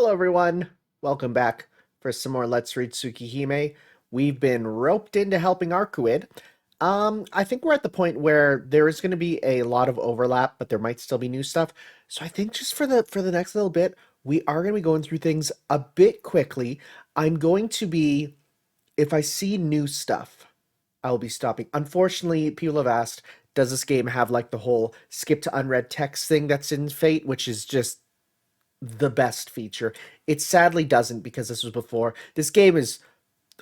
Hello everyone, welcome back for some more Let's Read Tsukihime. We've been roped into helping Arcuid. I think we're at the point where there is going to be a lot of overlap, but there might still be new stuff. So I think just for the next little bit, we are going to be going through things a bit quickly. I'm going to be, if I see new stuff, I'll be stopping. Unfortunately, people have asked, does this game have like the whole skip to unread text thing that's in Fate, which is just the best feature. It sadly doesn't because this was before. This game is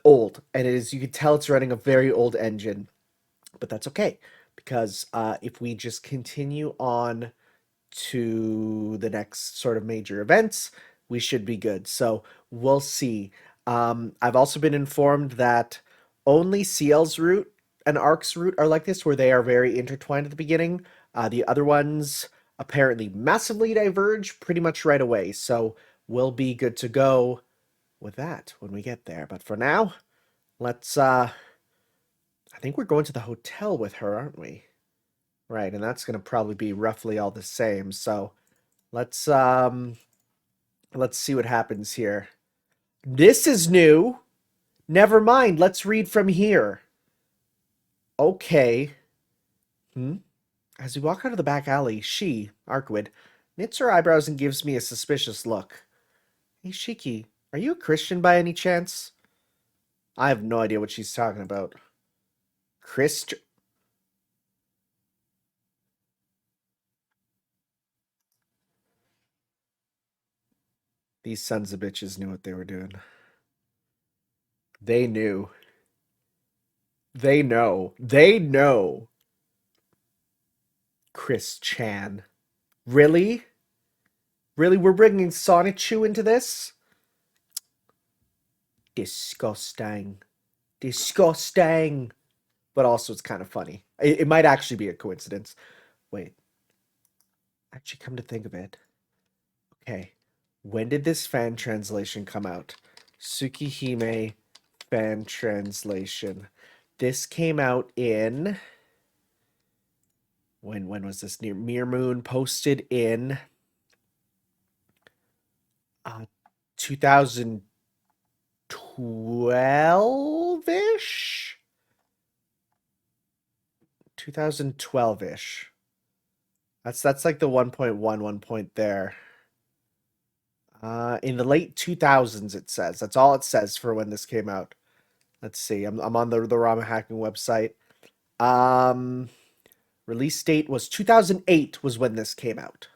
old, and it is, you can tell it's running a very old engine, but that's okay because if we just continue on to the next sort of major events, we should be good. So we'll see. I've also been informed that only Ciel's route and Ark's route are like this, where they are very intertwined at the beginning. The other ones apparently massively diverge pretty much right away. So we'll be good to go with that when we get there. But for now, let's I think we're going to the hotel with her, aren't we? Right, and that's gonna probably be roughly all the same. So let's see what happens here. This is new. Never mind, let's read from here. Okay. As we walk out of the back alley, she, Arcuid, knits her eyebrows and gives me a suspicious look. Hey, Shiki, are you a Christian by any chance? I have no idea what she's talking about. Christian? These sons of bitches knew what they were doing. They knew. They know. They know. Chris Chan. Really? Really? We're bringing Sonichu into this? Disgusting. Disgusting. But also, it's kind of funny. It might actually be a coincidence. Wait. Actually, come to think of it. Okay. When did this fan translation come out? Tsukihime fan translation. This came out in... When was this? Mere Moon posted in 2012-ish? 2012-ish. That's like the 1.1 point there. In the late 2000s, it says. That's all it says for when this came out. Let's see. I'm on the Rama hacking website. Release date was 2008 was when this came out.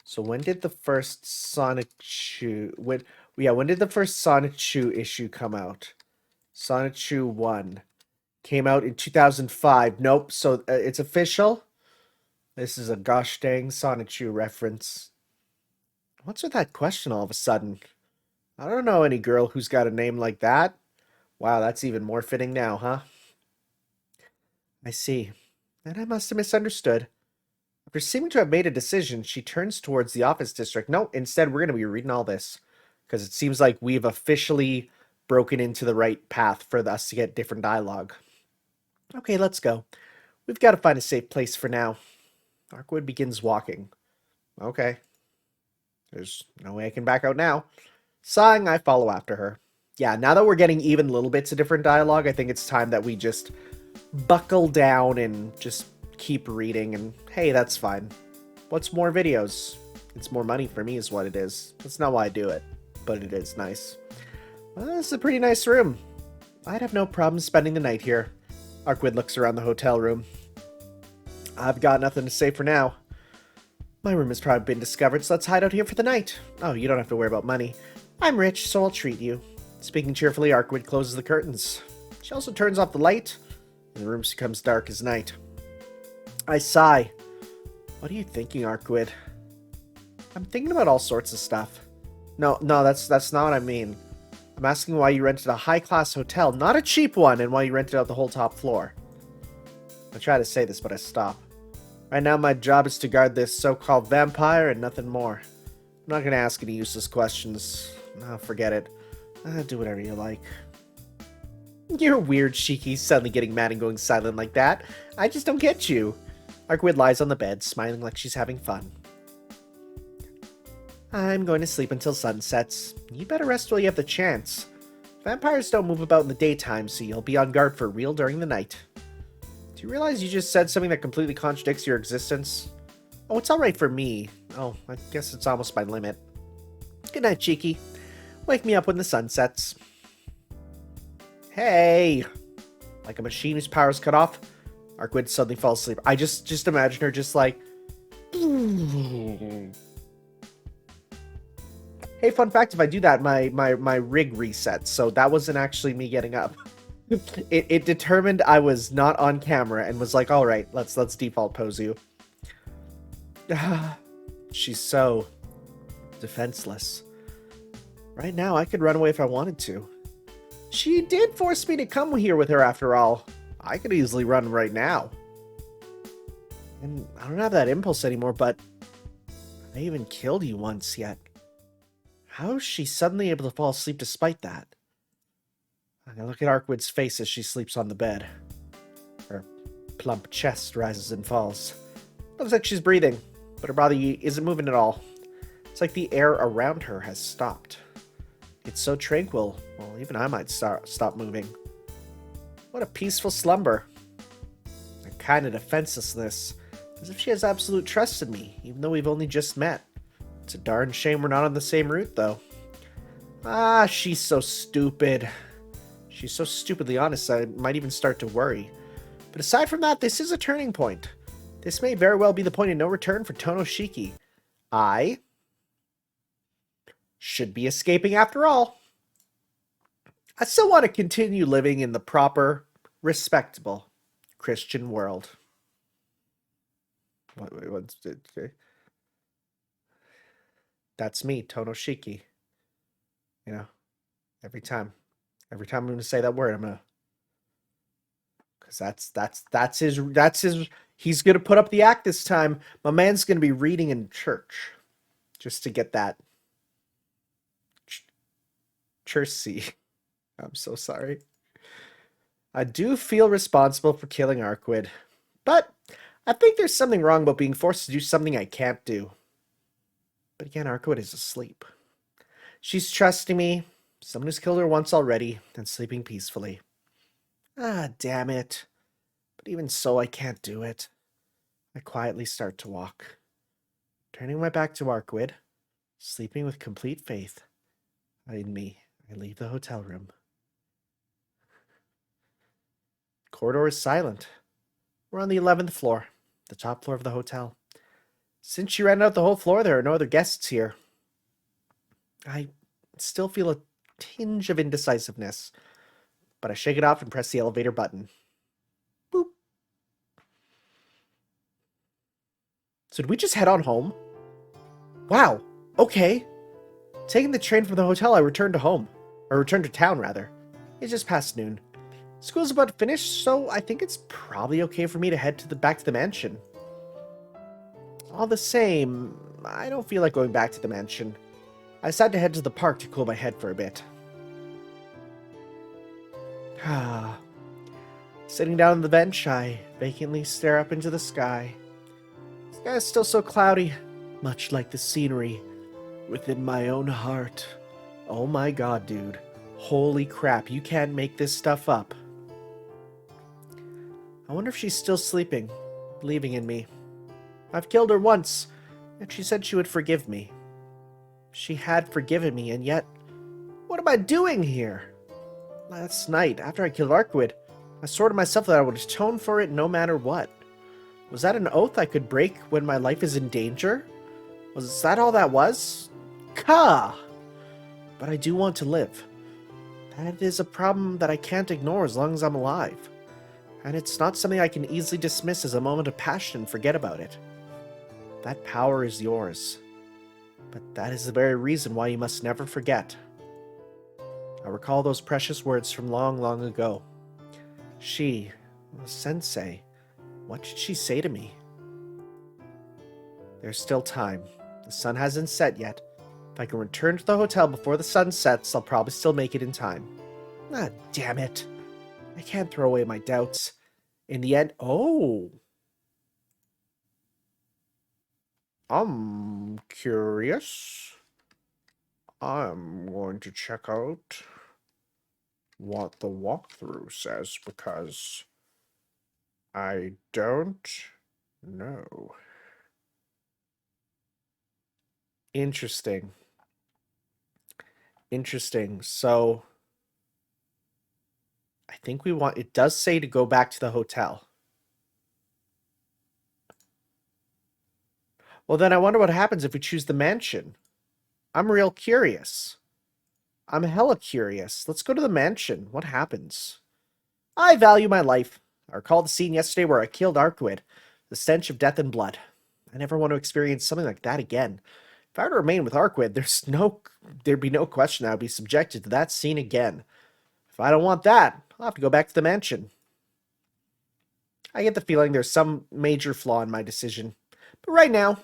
So when did the first Sonichu when did the first Sonichu issue come out? Sonichu 1 came out in 2005. Nope, so it's official. This is a gosh dang Sonichu reference. What's with that question all of a sudden? I don't know any girl who's got a name like that. Wow, that's even more fitting now, huh? I see. And I must have misunderstood. After seeming to have made a decision, she turns towards the office district. No, instead, we're going to be reading all this. Because it seems like we've officially broken into the right path for us to get different dialogue. Okay, let's go. We've got to find a safe place for now. Arkwood begins walking. Okay. There's no way I can back out now. Sighing, I follow after her. Yeah, now that we're getting even little bits of different dialogue, I think it's time that we just buckle down and just keep reading, and hey, that's fine. What's more videos? It's more money for me is what it is. That's not why I do it, but it is nice. Well, this is a pretty nice room. I'd have no problem spending the night here. Arcuid looks around the hotel room. I've got nothing to say for now. My room has probably been discovered, so let's hide out here for the night. Oh, you don't have to worry about money. I'm rich, so I'll treat you. Speaking cheerfully, Arcuid closes the curtains. She also turns off the light, and the room becomes dark as night. I sigh. What are you thinking, Arcuid? I'm thinking about all sorts of stuff. No, that's not what I mean. I'm asking why you rented a high-class hotel, not a cheap one, and why you rented out the whole top floor. I try to say this, but I stop. Right now, my job is to guard this so-called vampire and nothing more. I'm not going to ask any useless questions. No, forget it. Do whatever you like. You're weird, Shiki, suddenly getting mad and going silent like that. I just don't get you. Arcuid lies on the bed, smiling like she's having fun. I'm going to sleep until sun sets. You better rest while you have the chance. Vampires don't move about in the daytime, so you'll be on guard for real during the night. Do you realize you just said something that completely contradicts your existence? Oh, it's alright for me. Oh, I guess it's almost my limit. Good night, Cheeky. Wake me up when the sun sets. Hey! Like a machine whose power's cut off, Arkwid suddenly falls asleep. I just imagine her just like... Hey, fun fact, if I do that, my rig resets, so that wasn't actually me getting up. It determined I was not on camera and was like, alright, let's default pose you. She's so defenseless. Right now, I could run away if I wanted to. She did force me to come here with her after all. I could easily run right now. And I don't have that impulse anymore, but I even killed you once yet. How is she suddenly able to fall asleep despite that? I look at Arkwid's face as she sleeps on the bed. Her plump chest rises and falls. Looks like she's breathing, but her body isn't moving at all. It's like the air around her has stopped. It's so tranquil, well, even I might stop moving. What a peaceful slumber. A kind of defenselessness, as if she has absolute trust in me, even though we've only just met. It's a darn shame we're not on the same route, though. Ah, she's so stupid. She's so stupidly honest, I might even start to worry. But aside from that, this is a turning point. This may very well be the point of no return for Tonoshiki. I should be escaping after all. I still want to continue living in the proper, respectable Christian world. What's it? Okay. That's me, Tonoshiki. You know, every time I'm going to say that word, I'm going to, because that's his, he's going to put up the act this time. My man's going to be reading in church just to get that church. I'm so sorry. I do feel responsible for killing Arkwid, but I think there's something wrong about being forced to do something I can't do. But again, Arkwid is asleep. She's trusting me, someone who's killed her once already, and sleeping peacefully. Ah, damn it. But even so, I can't do it. I quietly start to walk. Turning my back to Arkwid, sleeping with complete faith in me, I leave the hotel room. Corridor is silent. We're on the 11th floor, the top floor of the hotel. Since she rented out the whole floor, there are no other guests here. I still feel a tinge of indecisiveness, but I shake it off and press the elevator button. Boop. So did we just head on home? Wow, okay. Taking the train from the hotel, I returned to home. Or returned to town, rather. It's just past noon. School's about to finish, so I think it's probably okay for me to head back to the mansion. All the same, I don't feel like going back to the mansion. I decided to head to the park to cool my head for a bit. Sitting down on the bench, I vacantly stare up into the sky. The sky is still so cloudy, much like the scenery within my own heart. Oh my god, dude. Holy crap, you can't make this stuff up. I wonder if she's still sleeping, believing in me. I've killed her once, and she said she would forgive me. She had forgiven me, and yet, what am I doing here? Last night, after I killed Arkwid, I swore to myself that I would atone for it no matter what. Was that an oath I could break when my life is in danger? Was that all that was? Ka! But I do want to live. That is a problem that I can't ignore as long as I'm alive. And it's not something I can easily dismiss as a moment of passion and forget about it. That power is yours. But that is the very reason why you must never forget. I recall those precious words from long, long ago. She, sensei, what did she say to me? There's still time. The sun hasn't set yet. If I can return to the hotel before the sun sets, I'll probably still make it in time. Ah, damn it. I can't throw away my doubts. In the end, I'm curious. I'm going to check out what the walkthrough says because I don't know. Interesting. Interesting. So I think it does say to go back to the hotel. Well, then I wonder what happens if we choose the mansion. I'm real curious. I'm hella curious. Let's go to the mansion. What happens? I value my life. I recall the scene yesterday where I killed Arquid. The stench of death and blood. I never want to experience something like that again. If I were to remain with Arquid, there'd be no question I would be subjected to that scene again. If I don't want that, I'll have to go back to the mansion. I get the feeling there's some major flaw in my decision. But right now,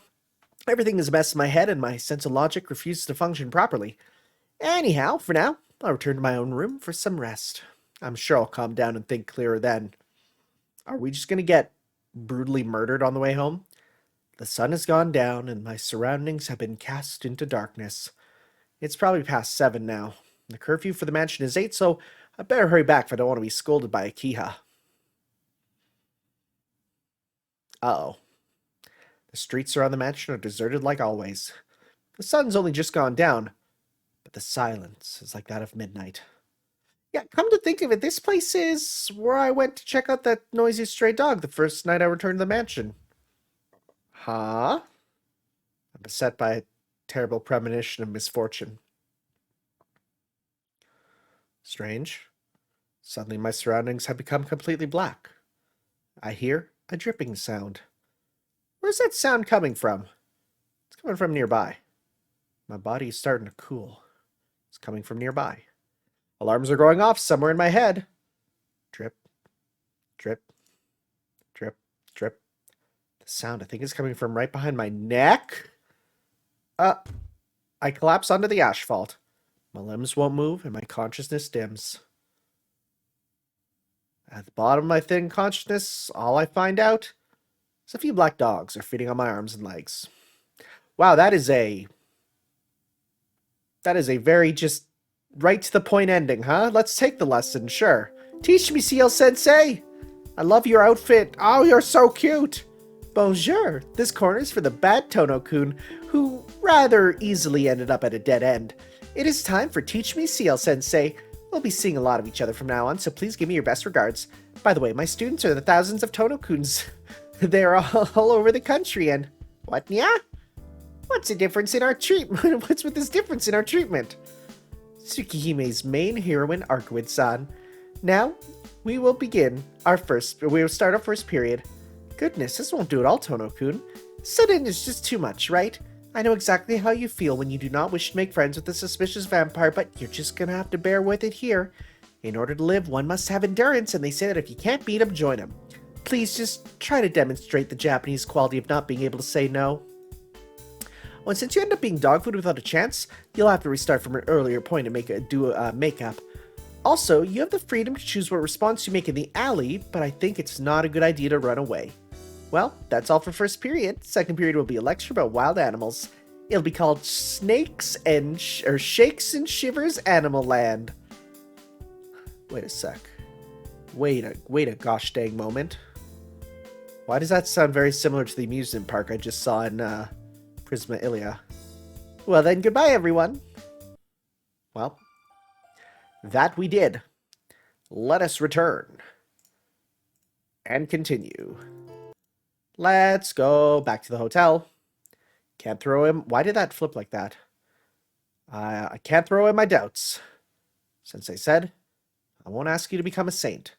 everything is a mess in my head and my sense of logic refuses to function properly. Anyhow, for now, I'll return to my own room for some rest. I'm sure I'll calm down and think clearer then. Are we just going to get brutally murdered on the way home? The sun has gone down and my surroundings have been cast into darkness. It's probably past 7 now. The curfew for the mansion is 8, so I better hurry back if I don't want to be scolded by Akiha. Uh-oh. The streets around the mansion are deserted like always. The sun's only just gone down, but the silence is like that of midnight. Yeah, come to think of it, this place is where I went to check out that noisy stray dog the first night I returned to the mansion. Huh? I'm beset by a terrible premonition of misfortune. Strange. Suddenly my surroundings have become completely black. I hear a dripping sound. Where's that sound coming from? It's coming from nearby. My body is starting to cool. It's coming from nearby. Alarms are going off somewhere in my head. Drip, drip, drip, drip. The sound, I think, is coming from right behind my neck. I collapse onto the asphalt. My limbs won't move and my consciousness dims. At the bottom of my thin consciousness, all I find out is a few black dogs are feeding on my arms and legs. Wow, that is a very just right to the point ending, huh? Let's take the lesson, sure. Teach me, Ciel sensei. I love your outfit. Oh, you're so cute. Bonjour. This corner's for the bad Tono-kun, who rather easily ended up at a dead end. It is time for Teach Me Ciel sensei. We'll be seeing a lot of each other from now on, so please give me your best regards. By the way, my students are the thousands of Tono-kuns. They're all over the country, and... What, yeah? What's the difference in our treatment? What's with this difference in our treatment? Tsukihime's main heroine, Arquid-san. Now, we will start our first period. Goodness, this won't do it all, Tono-kun. Sudden is just too much, right? I know exactly how you feel when you do not wish to make friends with a suspicious vampire, but you're just gonna have to bear with it here. In order to live, one must have endurance, and they say that if you can't beat him, join him. Please just try to demonstrate the Japanese quality of not being able to say no. Well, since you end up being dog food without a chance, you'll have to restart from an earlier point and do a makeup. Also, you have the freedom to choose what response you make in the alley, but I think it's not a good idea to run away. Well, that's all for first period. Second period will be a lecture about wild animals. It'll be called Shakes and Shivers Animal Land. Wait a sec. Wait a gosh dang moment. Why does that sound very similar to the amusement park I just saw in Prisma Ilia? Well then, goodbye everyone. Well, that we did. Let us return. And continue. Let's go back to the hotel. Can't throw him. Why did that flip like that? I can't throw in my doubts. Sensei said, I won't ask you to become a saint.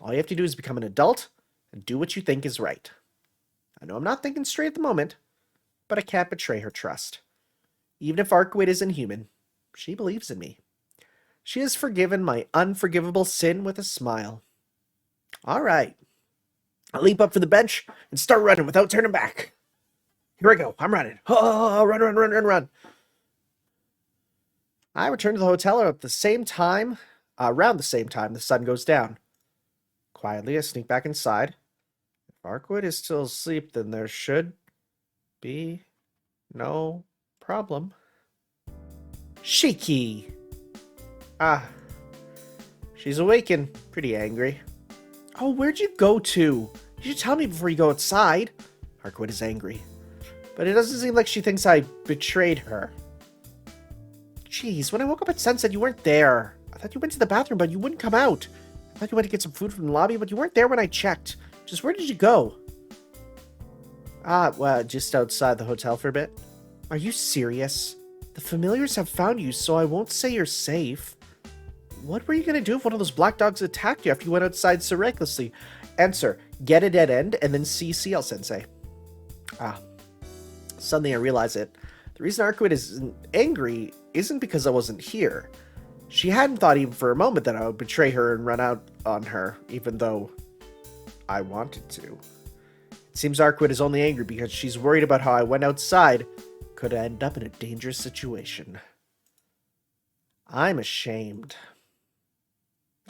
All you have to do is become an adult and do what you think is right. I know I'm not thinking straight at the moment, but I can't betray her trust. Even if Arquid isn't human, she believes in me. She has forgiven my unforgivable sin with a smile. All right. I'll leap up from the bench and start running without turning back. Here I go. I'm running. Oh, run. I return to the hotel at the same time, around the same time the sun goes down. Quietly, I sneak back inside. If Arquid is still asleep, then there should be no problem. Shiki! Ah. She's awakened. Pretty angry. Oh, where'd you go to? You should tell me before you go outside. Arkwood is angry. But it doesn't seem like she thinks I betrayed her. Jeez, when I woke up at sunset, you weren't there. I thought you went to the bathroom, but you wouldn't come out. I thought you went to get some food from the lobby, but you weren't there when I checked. Just where did you go? Well, just outside the hotel for a bit. Are you serious? The familiars have found you, so I won't say you're safe. What were you going to do if one of those black dogs attacked you after you went outside so recklessly? Answer, get a dead end and then see Ciel sensei. Suddenly I realize it. The reason Arkwood is angry isn't because I wasn't here. She hadn't thought even for a moment that I would betray her and run out on her, even though I wanted to. It seems Arkwood is only angry because she's worried about how I went outside could end up in a dangerous situation. I'm ashamed.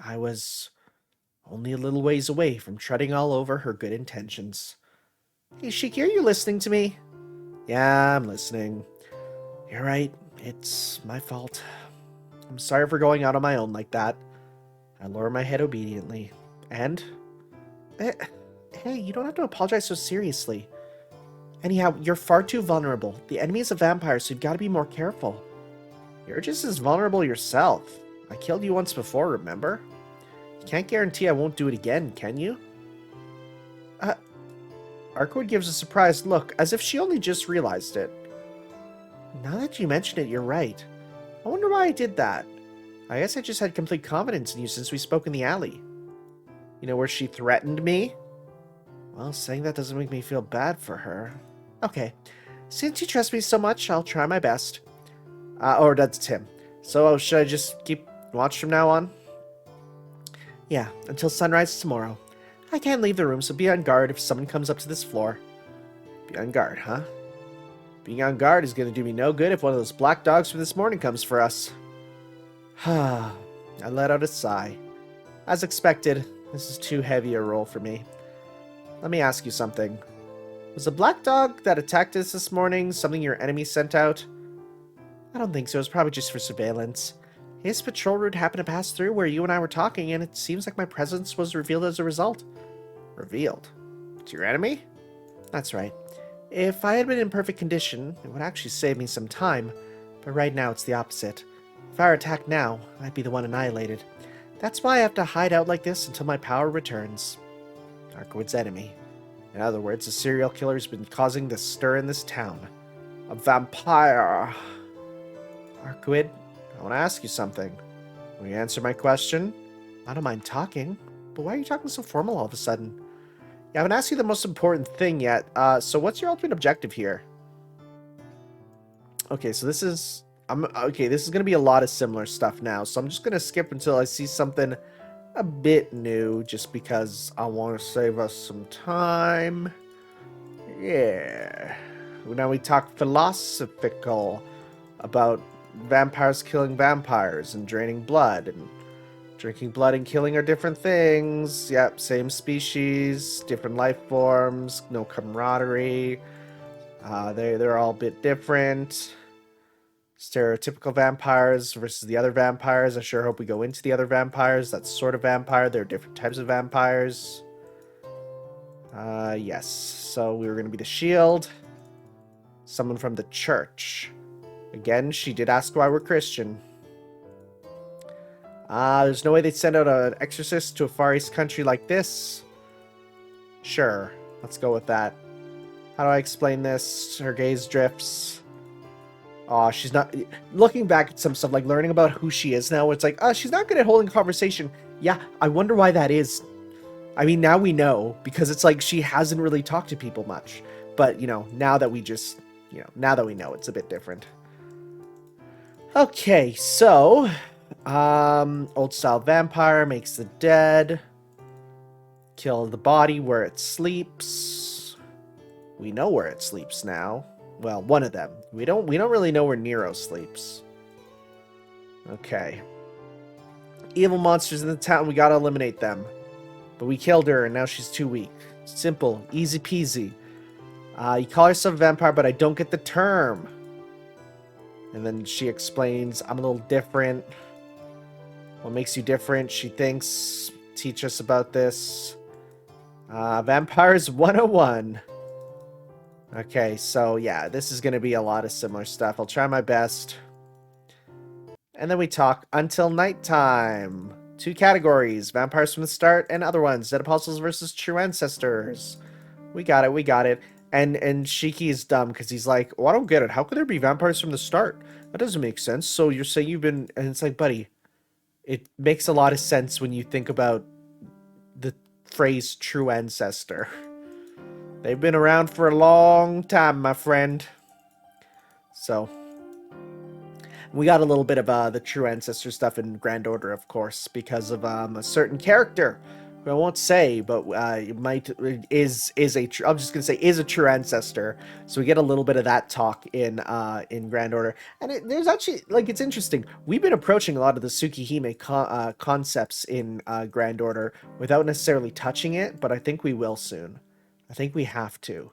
I was only a little ways away from treading all over her good intentions. Hey, Shiki, are you listening to me? Yeah, I'm listening. You're right. It's my fault. I'm sorry for going out on my own like that. I lower my head obediently. And? Hey, you don't have to apologize so seriously. Anyhow, you're far too vulnerable. The enemy is a vampire, so you've got to be more careful. You're just as vulnerable yourself. I killed you once before, remember? You can't guarantee I won't do it again, can you? Arkwood gives a surprised look, as if she only just realized it. Now that you mention it, you're right. I wonder why I did that. I guess I just had complete confidence in you since we spoke in the alley. You know, where she threatened me? Well, saying that doesn't make me feel bad for her. Okay, since you trust me so much, I'll try my best. Or that's him. So should I just keep watch from now on? Yeah, until sunrise tomorrow. I can't leave the room, so be on guard if someone comes up to this floor. Be on guard, huh? Being on guard is going to do me no good if one of those black dogs from this morning comes for us. I let out a sigh. As expected, this is too heavy a role for me. Let me ask you something. Was the black dog that attacked us this morning something your enemy sent out? I don't think so. It was probably just for surveillance. His patrol route happened to pass through where you and I were talking, and it seems like my presence was revealed as a result. Revealed? To your enemy? That's right. If I had been in perfect condition, it would actually save me some time, but right now it's the opposite. If I were attacked now, I'd be the one annihilated. That's why I have to hide out like this until my power returns. Arkwood's enemy. In other words, a serial killer's been causing the stir in this town. A vampire. Arkwood, I want to ask you something. Will you answer my question? I don't mind talking, but why are you talking so formal all of a sudden? Yeah, I haven't asked you the most important thing yet. So what's your ultimate objective here? Okay, so this is this is gonna be a lot of similar stuff now. So I'm just gonna skip until I see something a bit new, just because I want to save us some time. Yeah. Now we talk philosophical about vampires killing vampires and draining blood, and drinking blood and killing are different things. Yep, same species, different life forms, no camaraderie. They're all a bit different. Stereotypical vampires versus the other vampires. I sure hope we go into the other vampires. That sort of vampire. There are different types of vampires. Yes. So we were going to be the Shield. Someone from the church. Again, she did ask why we're Christian. There's no way they'd send out an exorcist to a Far East country like this. Sure. Let's go with that. How do I explain this? Her gaze drifts. Oh, she's not... Looking back at some stuff, like learning about who she is now, it's like, she's not good at holding conversation. Yeah, I wonder why that is. I mean, now we know, because it's like she hasn't really talked to people much. But, you know, now that we just... now that we know, it's a bit different. Okay, so... old-style vampire makes the dead. Kill the body where it sleeps. We know where it sleeps now. Well, one of them. We don't really know where Nero sleeps. Okay. Evil monsters in the town, we gotta eliminate them. But we killed her and now she's too weak. Simple, easy peasy. You call yourself a vampire, but I don't get the term. And then she explains, I'm a little different. What makes you different? She thinks. Teach us about this. Vampires 101. Okay, so yeah, this is going to be a lot of similar stuff. I'll try my best. And then we talk until nighttime. 2 categories, vampires from the start and other ones. Dead apostles versus true ancestors. We got it, we got it. And Shiki is dumb because he's like, well, I don't get it. How could there be vampires from the start? That doesn't make sense. So you're saying you've been... And it's like, buddy, it makes a lot of sense when you think about the phrase true ancestor. They've been around for a long time, my friend. So... We got a little bit of the true ancestor stuff in Grand Order, of course, because of a certain character who I won't say, but is a I'm just gonna say is a true ancestor. So we get a little bit of that talk in Grand Order, and there's actually like it's interesting. We've been approaching a lot of the Tsukihime concepts in Grand Order without necessarily touching it, but I think we will soon. I think we have to.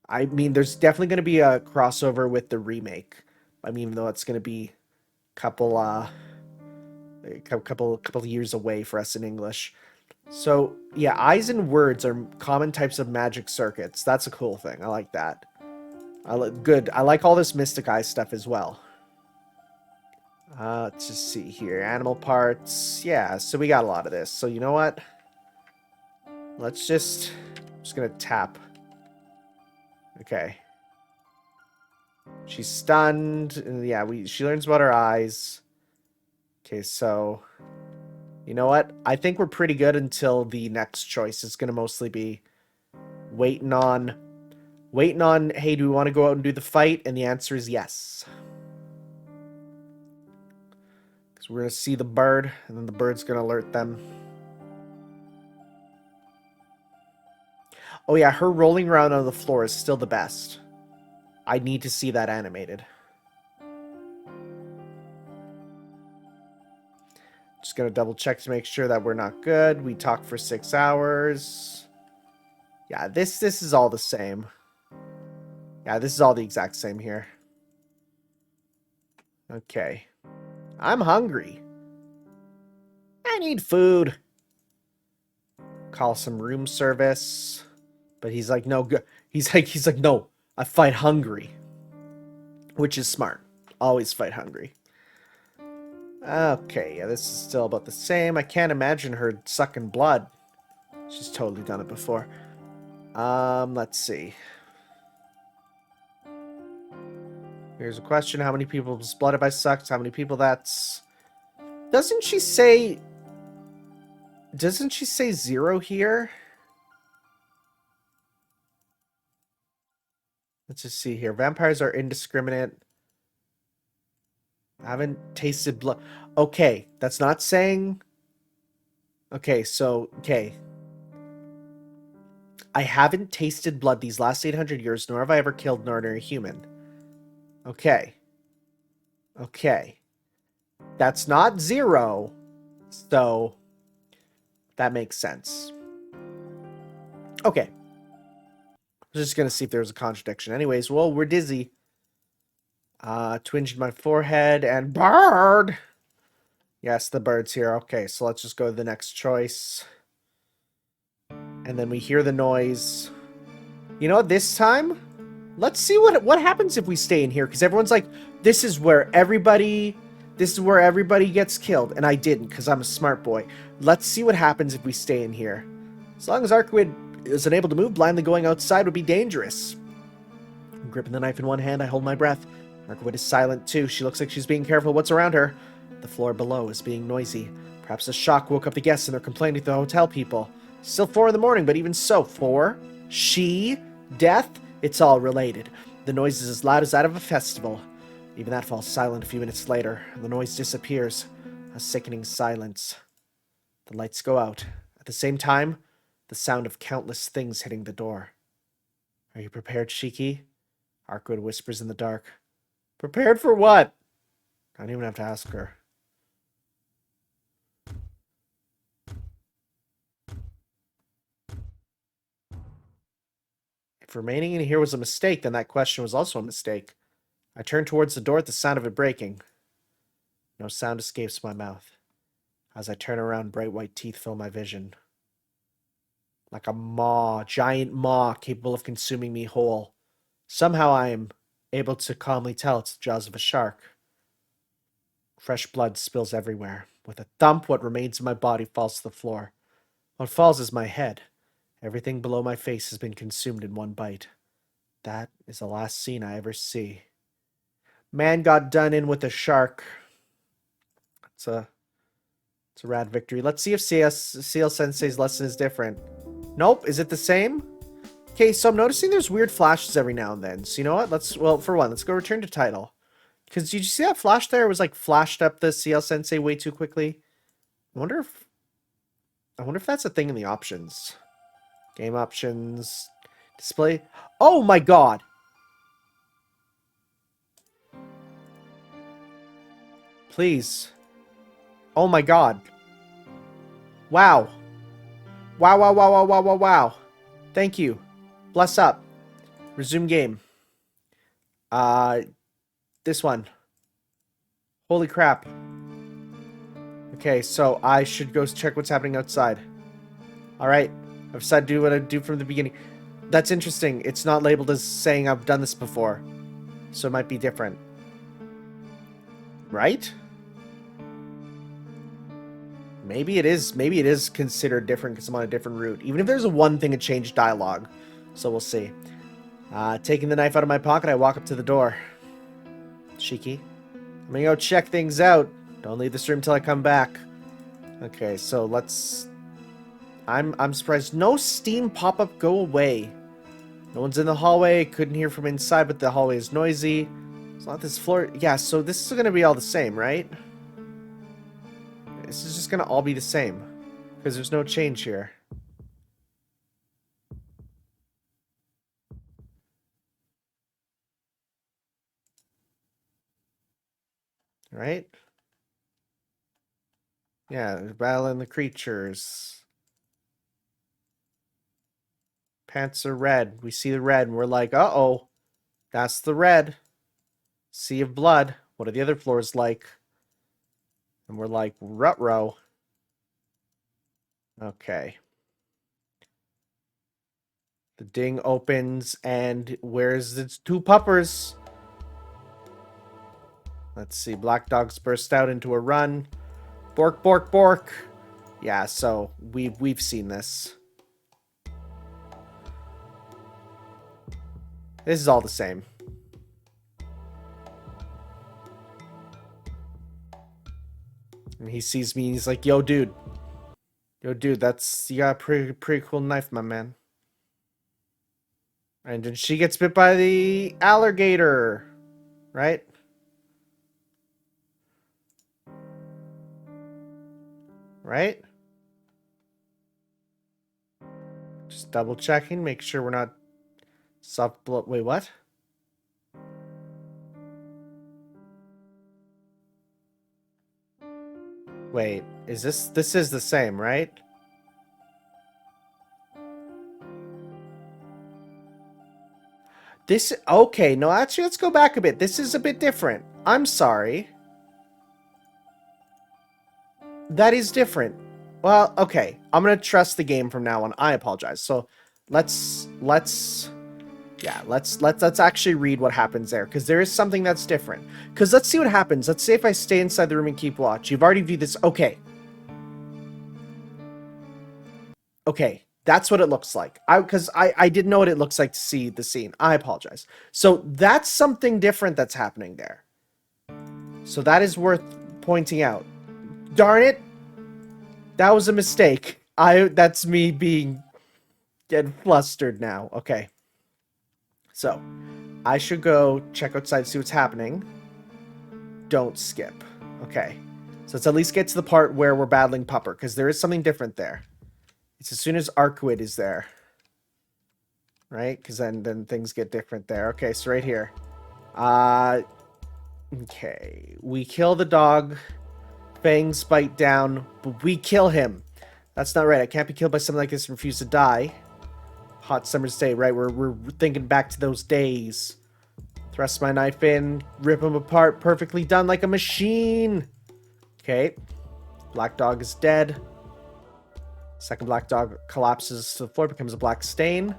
I mean, there's definitely going to be a crossover with the remake. I mean, though it's going to be a couple of years away for us in English. So yeah, eyes and words are common types of magic circuits. That's a cool thing. I like that. Good. I like all this mystic eye stuff as well. Let's just see here. Animal parts. Yeah, so we got a lot of this. So you know what? Let's just... I'm just gonna tap. Okay. She's stunned. And yeah, she learns about her eyes. Okay, so... You know what? I think we're pretty good until the next choice is gonna mostly be waiting on, hey, do we want to go out and do the fight? And the answer is yes. Because we're gonna see the bird, and then the bird's gonna alert them. Oh yeah, her rolling around on the floor is still the best. I need to see that animated. Just gonna double check to make sure that we're not good. We talked for 6 hours. Yeah, this is all the same. Yeah, this is all the exact same here. Okay. I'm hungry. I need food. Call some room service. But he's like, no, he's like, no, I fight hungry. Which is smart. Always fight hungry. Okay, yeah, this is still about the same. I can't imagine her sucking blood. She's totally done it before. Let's see. Here's a question. How many people's blood have I sucked? How many people that's... Doesn't she say 0 here? Let's just see here. Vampires are indiscriminate. I haven't tasted blood. Okay, that's not saying... Okay, so, okay. I haven't tasted blood these last 800 years, nor have I ever killed an ordinary human. Okay. Okay. That's not 0, so that makes sense. Okay. I was just gonna see if there was a contradiction. Anyways, well, we're dizzy. Twinged my forehead and bird! Yes, the bird's here. Okay, so let's just go to the next choice. And then we hear the noise. You know what, this time? Let's see what happens if we stay in here, because everyone's like, this is where everybody gets killed, and I didn't, because I'm a smart boy. Let's see what happens if we stay in here. As long as Arkwood is unable to move, blindly going outside would be dangerous. Gripping the knife in one hand, I hold my breath. Arkwood is silent, too. She looks like she's being careful what's around her. The floor below is being noisy. Perhaps a shock woke up the guests and they're complaining to the hotel people. Still 4 in the morning, but even so, 4? She? Death? It's all related. The noise is as loud as that of a festival. Even that falls silent a few minutes later. The noise disappears. A sickening silence. The lights go out. At the same time, the sound of countless things hitting the door. Are you prepared, Shiki? Arkwood whispers in the dark. Prepared for what? I don't even have to ask her. If remaining in here was a mistake, then that question was also a mistake. I turn towards the door at the sound of it breaking. No sound escapes my mouth. As I turn around, bright white teeth fill my vision. Like a maw, giant maw capable of consuming me whole. Somehow I am able to calmly tell it's the jaws of a shark. Fresh blood spills everywhere. With a thump, what remains of my body falls to the floor. What falls is my head. Everything below my face has been consumed in one bite. That is the last scene I ever see. Man got done in with a shark. It's a rad victory. Let's see if Ciel Sensei's lesson is different. Nope. Is it the same? Okay, so I'm noticing there's weird flashes every now and then. So you know what? For one, let's go return to title. Because did you see that flash there? It was like flashed up the Ciel Sensei way too quickly. I wonder if that's a thing in the options. Game options. Display. Oh my god! Please. Oh my god. Wow. Wow, wow, wow, wow, wow, wow, wow. Thank you. Bless up. Resume game. This one. Holy crap. Okay, so I should go check what's happening outside. Alright. I've decided to do what I do from the beginning. That's interesting. It's not labeled as saying I've done this before. So it might be different. Right? Maybe it is considered different because I'm on a different route. Even if there's a one thing to change dialogue. So we'll see. Taking the knife out of my pocket, I walk up to the door. Cheeky. I'm gonna go check things out. Don't leave this room till I come back. Okay, so let's... I'm surprised. No steam pop-up, go away. No one's in the hallway. Couldn't hear from inside, but the hallway is noisy. It's not this floor. Yeah, so this is gonna be all the same, right? This is just gonna all be the same. Because there's no change here. Right? Yeah, battling the creatures. Pants are red. We see the red and we're like, uh-oh. That's the red. Sea of blood. What are the other floors like? And we're like, ruh-roh. Okay. The ding opens and where's its two puppers? Let's see. Black dogs burst out into a run. Bork, bork, bork. Yeah, so we've seen this. This is all the same. And he sees me and he's like, yo, dude. Yo, dude, that's... You got a pretty cool knife, my man. And then she gets bit by the alligator. Right? Right? Just double checking, make sure we're not... Soft blood... Wait, what? Wait, is this... This is the same, right? This... Okay, no, actually, let's go back a bit. This is a bit different. I'm sorry. That is different. Well, okay. I'm gonna trust the game from now on. I apologize. So, let's actually read what happens there, because there is something that's different. Because let's see what happens. Let's say if I stay inside the room and keep watch. You've already viewed this. Okay. Okay. That's what it looks like. Because I didn't know what it looks like to see the scene. I apologize. So that's something different that's happening there. So that is worth pointing out. Darn it. That was a mistake. That's me getting flustered now. Okay. So, I should go check outside, see what's happening. Don't skip. Okay. So let's at least get to the part where we're battling Pupper, because there is something different there. It's as soon as Arcuid is there. Right? Because then things get different there. Okay, so right here. Okay. We kill the dog. Fangs bite down, but we kill him. That's not right. I can't be killed by something like this and refuse to die. Hot summer's day, right? We're thinking back to those days. Thrust my knife in, rip him apart, perfectly done like a machine. Okay. Black dog is dead. Second black dog collapses to the floor, becomes a black stain.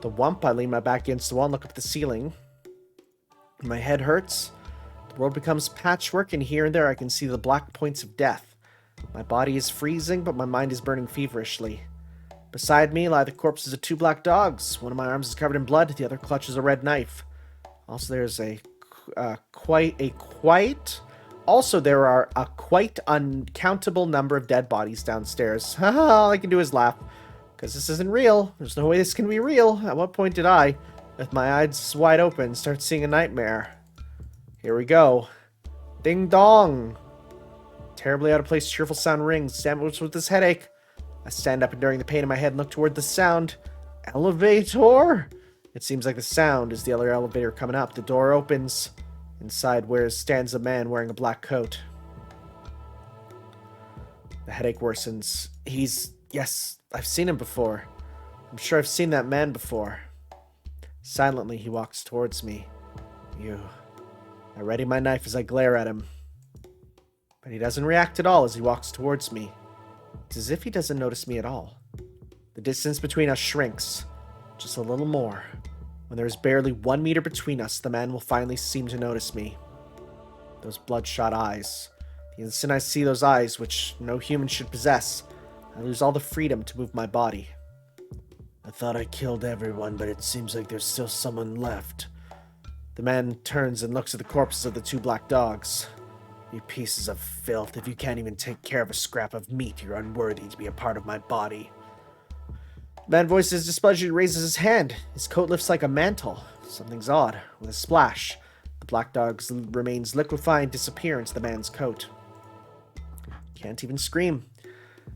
The wump, I lean my back against the wall and look up at the ceiling. My head hurts. The world becomes patchwork, and here and there I can see the black points of death. My body is freezing, but my mind is burning feverishly. Beside me lie the corpses of two black dogs. One of my arms is covered in blood, the other clutches a red knife. Also, there are a quite uncountable number of dead bodies downstairs. All I can do is laugh, because this isn't real. There's no way this can be real. At what point did I, with my eyes wide open, start seeing a nightmare? Here we go. Ding dong. Terribly out of place, cheerful sound rings. Damn, what's with this headache? I stand up, enduring the pain in my head, and look toward the sound. Elevator? It seems like the sound is the other elevator coming up. The door opens. Inside stands a man wearing a black coat. The headache worsens. Yes, I've seen him before. I'm sure I've seen that man before. Silently, he walks towards me. I ready my knife as I glare at him. But he doesn't react at all as he walks towards me. It's as if he doesn't notice me at all. The distance between us shrinks. Just a little more. When there is barely 1 meter between us, the man will finally seem to notice me. Those bloodshot eyes. The instant I see those eyes, which no human should possess, I lose all the freedom to move my body. I thought I killed everyone, but it seems like there's still someone left. The man turns and looks at the corpses of the two black dogs. You pieces of filth. If you can't even take care of a scrap of meat, you're unworthy to be a part of my body. The man voices displeasure and raises his hand. His coat lifts like a mantle. Something's odd. With a splash, the black dog's remains liquefy and disappear into the man's coat. Can't even scream.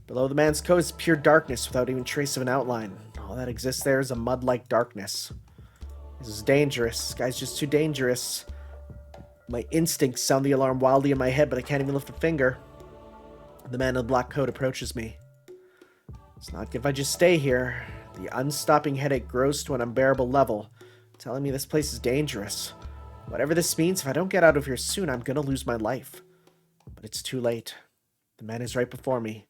Below the man's coat is pure darkness without even trace of an outline. All that exists there is a mud-like darkness. This is dangerous. This guy's just too dangerous. My instincts sound the alarm wildly in my head, but I can't even lift a finger. The man in the black coat approaches me. It's not good if I just stay here. The unstopping headache grows to an unbearable level, telling me this place is dangerous. Whatever this means, if I don't get out of here soon, I'm gonna lose my life. But it's too late. The man is right before me.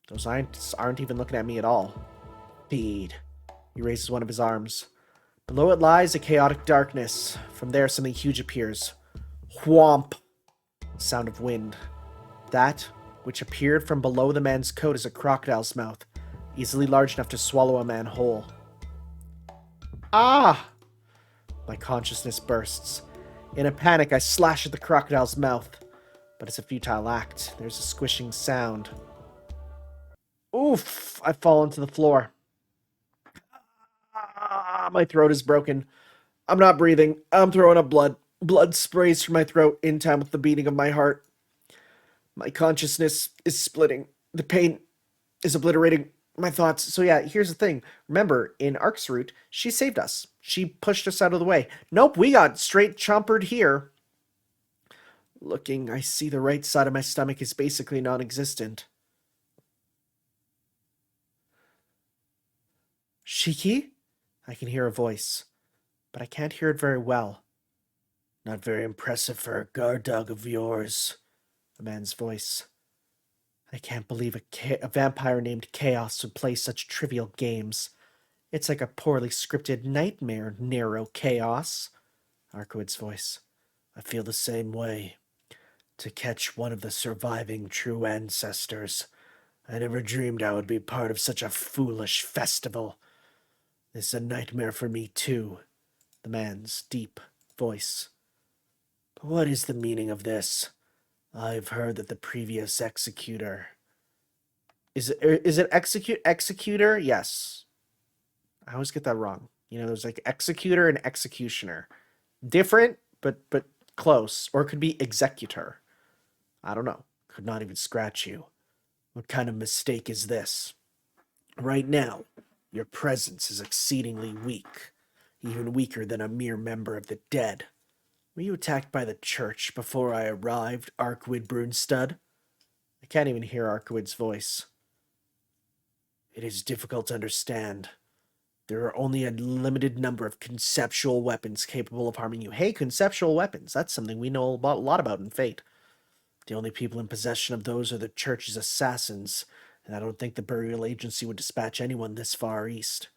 Those eyes aren't even looking at me at all. Feed. He raises one of his arms. Below it lies a chaotic darkness. From there, something huge appears. Whomp! Sound of wind. That which appeared from below the man's coat is a crocodile's mouth, easily large enough to swallow a man whole. Ah! My consciousness bursts. In a panic, I slash at the crocodile's mouth. But it's a futile act. There's a squishing sound. Oof! I fall onto the floor. Ah, my throat is broken. I'm not breathing. I'm throwing up blood. Blood sprays from my throat in time with the beating of my heart. My consciousness is splitting. The pain is obliterating my thoughts. So yeah, here's the thing. Remember, in Ark's route, she saved us. She pushed us out of the way. Nope, we got straight chompered here. Looking, I see the right side of my stomach is basically non-existent. Shiki? I can hear a voice, but I can't hear it very well. Not very impressive for a guard dog of yours. A man's voice. I can't believe a vampire named Chaos would play such trivial games. It's like a poorly scripted nightmare, Nero Chaos. Arkwood's voice. I feel the same way. To catch one of the surviving true ancestors. I never dreamed I would be part of such a foolish festival. This is a nightmare for me, too. The man's deep voice. But what is the meaning of this? I've heard that the previous executor... Is it executor? Yes. I always get that wrong. You know, there's like executor and executioner. Different, but close. Or it could be executor. I don't know. Could not even scratch you. What kind of mistake is this? Right now, your presence is exceedingly weak. Even weaker than a mere member of the dead. Were you attacked by the church before I arrived, Arkwood Brunstud? I can't even hear Arkwood's voice. It is difficult to understand. There are only a limited number of conceptual weapons capable of harming you. Hey, conceptual weapons. That's something we know a lot about in Fate. The only people in possession of those are the church's assassins, and I don't think the burial agency would dispatch anyone this far east.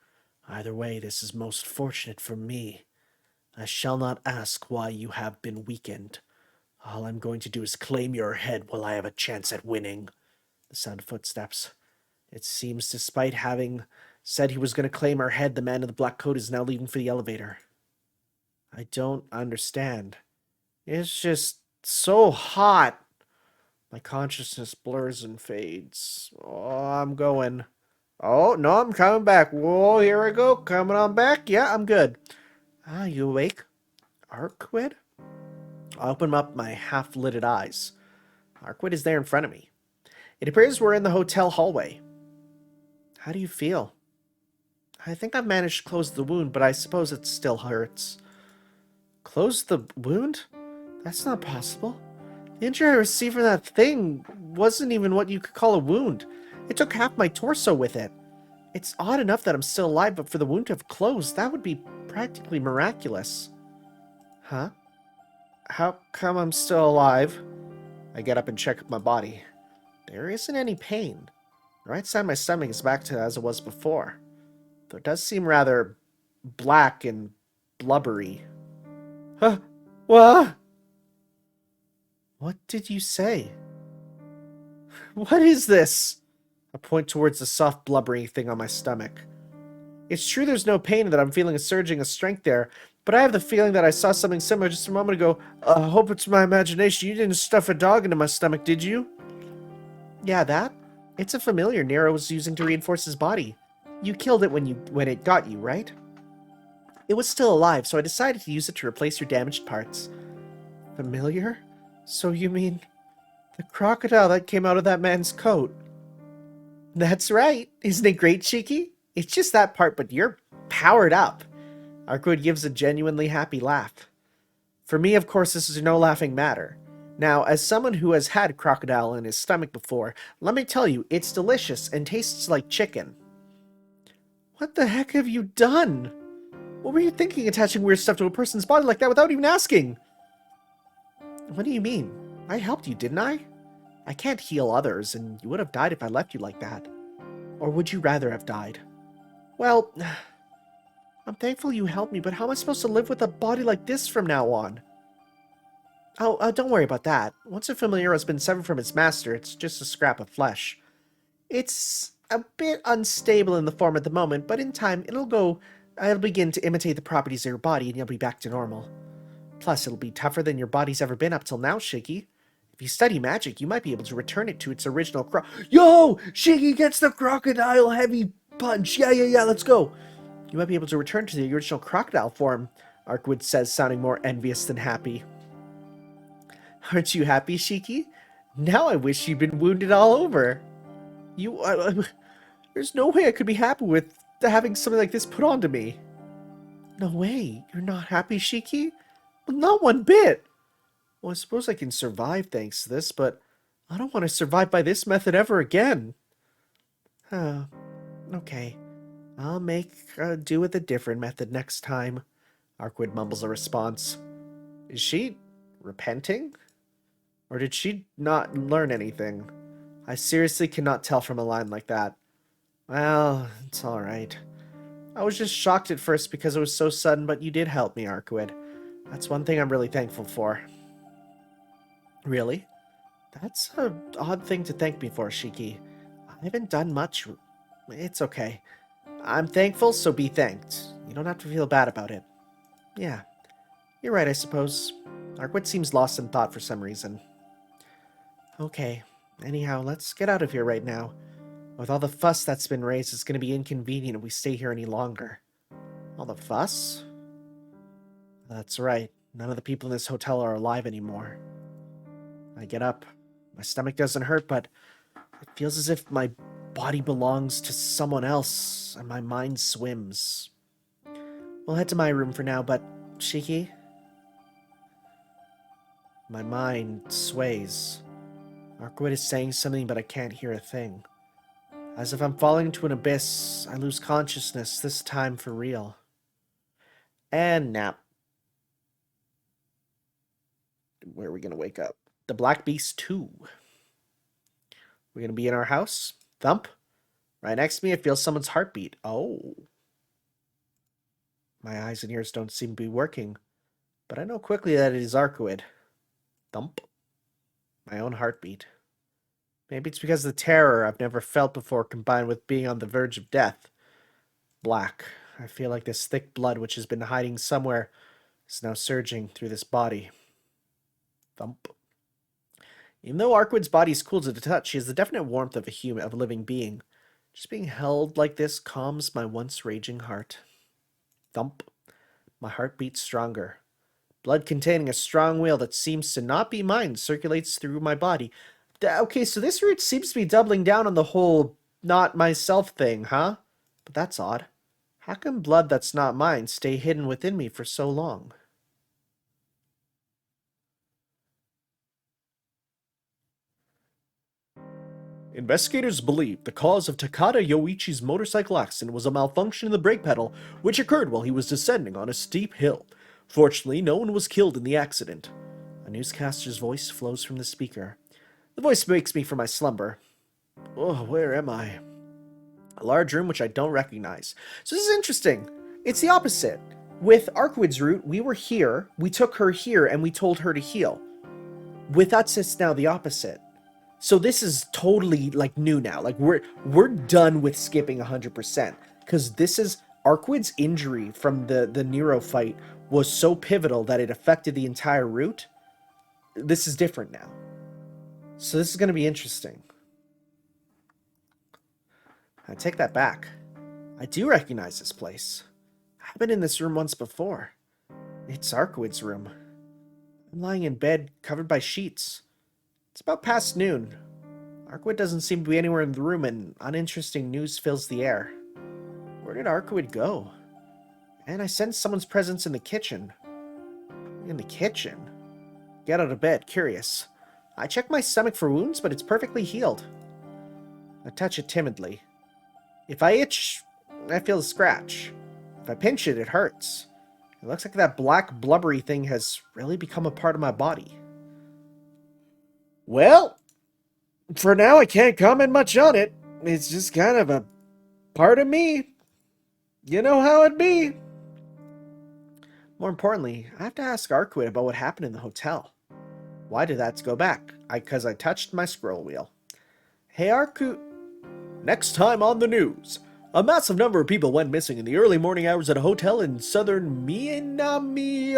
Either way, this is most fortunate for me. I shall not ask why you have been weakened. All I'm going to do is claim your head while I have a chance at winning. The sound of footsteps. It seems despite having said he was going to claim her head, the man in the black coat is now leaving for the elevator. I don't understand. It's just so hot. My consciousness blurs and fades. Oh, I'm going. Oh, no, I'm coming back. Whoa, here I go. Coming on back. Yeah, I'm good. Ah, you awake? Arquid? I open up my half-lidded eyes. Arquid is there in front of me. It appears we're in the hotel hallway. How do you feel? I think I've managed to close the wound, but I suppose it still hurts. Close the wound? That's not possible. The injury I received from that thing wasn't even what you could call a wound. It took half my torso with it. It's odd enough that I'm still alive, but for the wound to have closed, that would be practically miraculous. Huh? How come I'm still alive? I get up and check my body. There isn't any pain. The right side of my stomach is back to as it was before, though it does seem rather black and blubbery. Huh? What? What did you say? What is this? I point towards the soft, blubbery thing on my stomach. It's true there's no pain and that I'm feeling a surging of strength there, but I have the feeling that I saw something similar just a moment ago. I hope it's my imagination. You didn't stuff a dog into my stomach, did you? Yeah, that? It's a familiar Nero was using to reinforce his body. You killed it when it got you, right? It was still alive, so I decided to use it to replace your damaged parts. Familiar? So you mean the crocodile that came out of that man's coat? That's right. Isn't it great, Cheeky? It's just that part, but you're powered up. Arkwood gives a genuinely happy laugh. For me, of course, this is no laughing matter. Now, as someone who has had crocodile in his stomach before, let me tell you, it's delicious and tastes like chicken. What the heck have you done? What were you thinking attaching weird stuff to a person's body like that without even asking? What do you mean? I helped you, didn't I? I can't heal others, and you would have died if I left you like that. Or would you rather have died? Well, I'm thankful you helped me, but how am I supposed to live with a body like this from now on? Oh, don't worry about that. Once a familiar has been severed from its master, it's just a scrap of flesh. It's a bit unstable in the form at the moment, but in time it'll begin to imitate the properties of your body and you'll be back to normal. Plus, it'll be tougher than your body's ever been up till now, Shiggy. If you study magic, you might be able to return it to its original Yo! Shiggy gets the crocodile heavy punch! Yeah, let's go! You might be able to return to the original crocodile form, Arkwood says, sounding more envious than happy. Aren't you happy, Shiki? Now I wish you'd been wounded all over. There's no way I could be happy with having something like this put onto me. No way. You're not happy, Shiki? Well, not one bit. Well, I suppose I can survive thanks to this, but I don't want to survive by this method ever again. Okay. I'll make do with a different method next time. Arkwood mumbles a response. Is she repenting? Or did she not learn anything? I seriously cannot tell from a line like that. Well, it's alright. I was just shocked at first because it was so sudden, but you did help me, Arkwood. That's one thing I'm really thankful for. Really? That's an odd thing to thank me for, Shiki. I haven't done much. It's okay. I'm thankful, so be thanked. You don't have to feel bad about it. Yeah, you're right, I suppose. Arkwood seems lost in thought for some reason. Okay, anyhow, let's get out of here right now. With all the fuss that's been raised, it's going to be inconvenient if we stay here any longer. All the fuss? That's right. None of the people in this hotel are alive anymore. I get up. My stomach doesn't hurt, but it feels as if my body belongs to someone else, and my mind swims. We'll head to my room for now, but Shiki? My mind sways. Arkwood is saying something, but I can't hear a thing. As if I'm falling into an abyss, I lose consciousness, this time for real. And nap. Where are we going to wake up? The Black Beast 2. We're going to be in our house. Thump. Right next to me, I feel someone's heartbeat. Oh. My eyes and ears don't seem to be working, but I know quickly that it is Arcuid. Thump. My own heartbeat. Maybe it's because of the terror I've never felt before combined with being on the verge of death. Black. I feel like this thick blood which has been hiding somewhere is now surging through this body. Thump. Even though Arquid's body is cool to the touch, she has the definite warmth of a living being. Just being held like this calms my once raging heart. Thump. My heart beats stronger. Blood containing a strong will that seems to not be mine circulates through my body. Okay, so this route seems to be doubling down on the whole not myself thing, huh? But that's odd. How can blood that's not mine stay hidden within me for so long? Investigators believe the cause of Takada Yoichi's motorcycle accident was a malfunction in the brake pedal, which occurred while he was descending on a steep hill. Fortunately, no one was killed in the accident. A newscaster's voice flows from the speaker. The voice wakes me from my slumber. Oh, where am I? A large room which I don't recognize. So this is interesting. It's the opposite. With Arquid's route, we were here, we took her here, and we told her to heal. With us, it's now the opposite. So this is totally, like, new now. Like, we're done with skipping 100%. Because this is... Arquid's injury from the Nero fight was so pivotal that it affected the entire route. This is different now. So this is going to be interesting. I take that back. I do recognize this place. I've been in this room once before. It's Arquid's room. I'm lying in bed, covered by sheets. It's about past noon. Arquid doesn't seem to be anywhere in the room, and uninteresting news fills the air. Where did Arquid go? And I sense someone's presence in the kitchen. In the kitchen? Get out of bed, curious. I check my stomach for wounds, but it's perfectly healed. I touch it timidly. If I itch, I feel a scratch. If I pinch it, it hurts. It looks like that black blubbery thing has really become a part of my body. Well, for now I can't comment much on it. It's just kind of a part of me. You know how it be. More importantly, I have to ask Arquid about what happened in the hotel. Why did that go back? Because I touched my scroll wheel. Hey Arquid... Next time on the news. A massive number of people went missing in the early morning hours at a hotel in southern Minami